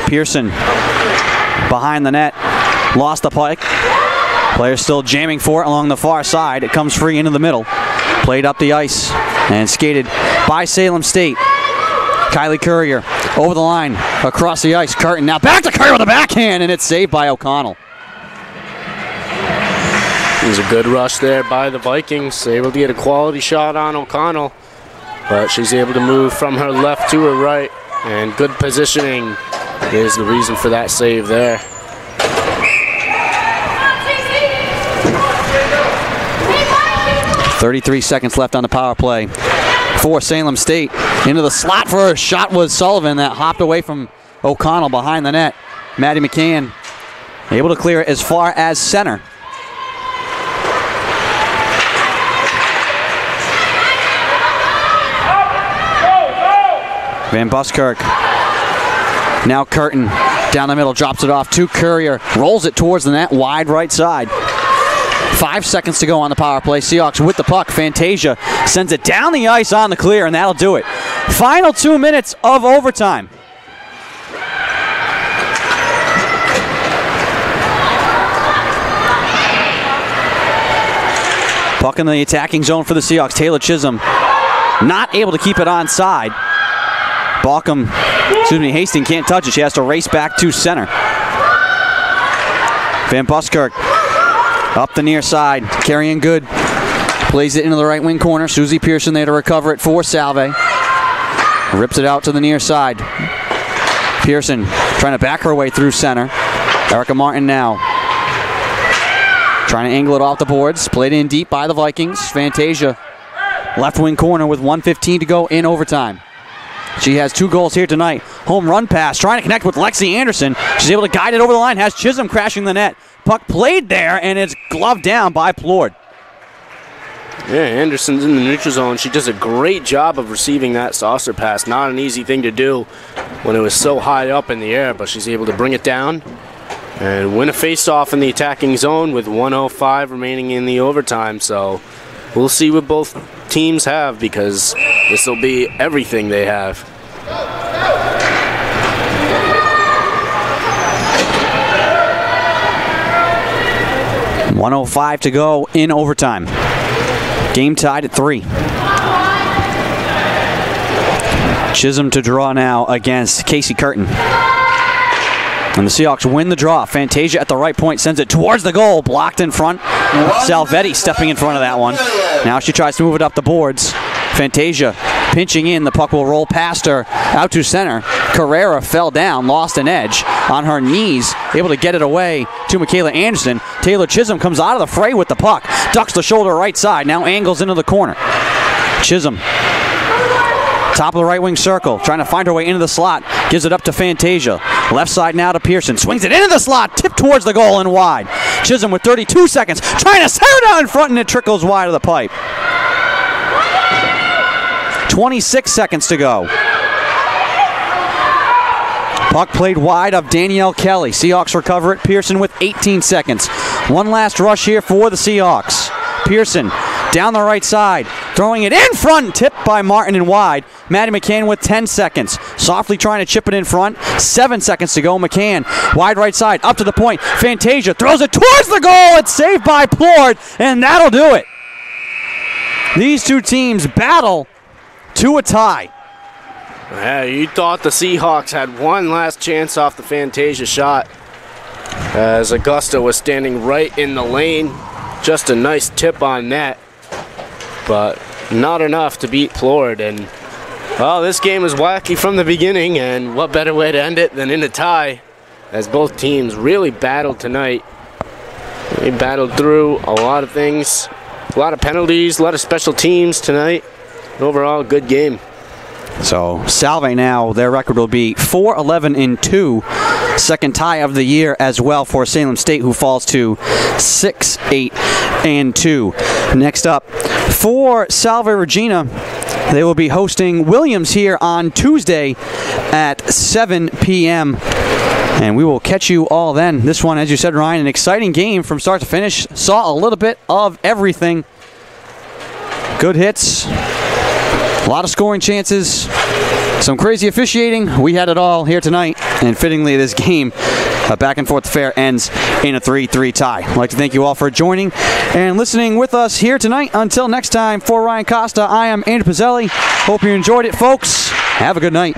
Pearson behind the net. Lost the puck. Players still jamming for it along the far side. It comes free into the middle. Played up the ice and skated by Salem State. Kylie Courier over the line, across the ice. Curtin now back to Courier with a backhand, and it's saved by O'Connell. It was a good rush there by the Vikings. Able to get a quality shot on O'Connell, but she's able to move from her left to her right, and good positioning is the reason for that save there. .33 seconds left on the power play for Salem State. Into the slot for a shot was Sullivan that hopped away from O'Connell behind the net. Maddie McCann able to clear it as far as center. Van Buskirk. Now Curtin down the middle, drops it off to Courier. Rolls it towards the net, wide right side. 5 seconds to go on the power play. Seahawks with the puck. Fantasia sends it down the ice on the clear, and that'll do it. Final 2 minutes of overtime. Puck in the attacking zone for the Seahawks. Taylor Chisholm not able to keep it onside. Hastings can't touch it. She has to race back to center. Van Buskirk up the near side. Carrying good. Plays it into the right wing corner. Susie Pearson there to recover it for Salve. Rips it out to the near side. Pearson trying to back her way through center. Erica Martin now. Trying to angle it off the boards. Played in deep by the Vikings. Fantasia, left wing corner with 1:15 to go in overtime. She has 2 goals here tonight. Home run pass, trying to connect with Lexi Anderson. She's able to guide it over the line. Has Chisholm crashing the net. Puck played there, and it's gloved down by Plord. Yeah, Anderson's in the neutral zone. She does a great job of receiving that saucer pass. Not an easy thing to do when it was so high up in the air, but she's able to bring it down and win a face-off in the attacking zone with 1:05 remaining in the overtime. So we'll see what both teams have, because this will be everything they have. .105 to go in overtime. Game tied at 3. Chisholm to draw now against Casey Curtin. And the Seahawks win the draw. Fantasia at the right point sends it towards the goal. Blocked in front. Salvetti stepping in front of that one. Now she tries to move it up the boards. Fantasia pinching in. The puck will roll past her out to center. Carrera fell down, lost an edge on her knees, able to get it away to Michaela Anderson. Taylor Chisholm comes out of the fray with the puck. Ducks the shoulder right side. Now angles into the corner. Chisholm, top of the right wing circle, trying to find her way into the slot. Gives it up to Fantasia. Left side now to Pearson. Swings it into the slot. Tipped towards the goal and wide. Chisholm with 32 seconds. Trying to center down in front, and it trickles wide of the pipe. 26 seconds to go. Puck played wide of Danielle Kelly. Seahawks recover it. Pearson with 18 seconds. One last rush here for the Seahawks. Pearson down the right side, throwing it in front, tipped by Martin and wide. Maddie McCann with 10 seconds. Softly trying to chip it in front. 7 seconds to go. McCann, wide right side, up to the point. Fantasia throws it towards the goal. It's saved by Plord, and that'll do it. These two teams battle to a tie. Yeah, you thought the Seahawks had one last chance off the Fantasia shot, as Augusta was standing right in the lane. Just a nice tip on net, but not enough to beat Plord. And, well, this game was wacky from the beginning, and what better way to end it than in a tie, as both teams really battled tonight. They battled through a lot of things, a lot of penalties, a lot of special teams tonight. Overall, good game. So Salve now, their record will be 4-11-2. Second tie of the year as well for Salem State, who falls to 6-8-2. Next up, for Salve Regina, they will be hosting Williams here on Tuesday at 7 p.m. And we will catch you all then. This one, as you said, Ryan, an exciting game from start to finish. Saw a little bit of everything. Good hits. A lot of scoring chances, some crazy officiating. We had it all here tonight, and fittingly this game, a back and forth affair, ends in a 3-3 tie. I'd like to thank you all for joining and listening with us here tonight. Until next time, for Ryan Costa, I am Andrew Pizzelli. Hope you enjoyed it, folks. Have a good night.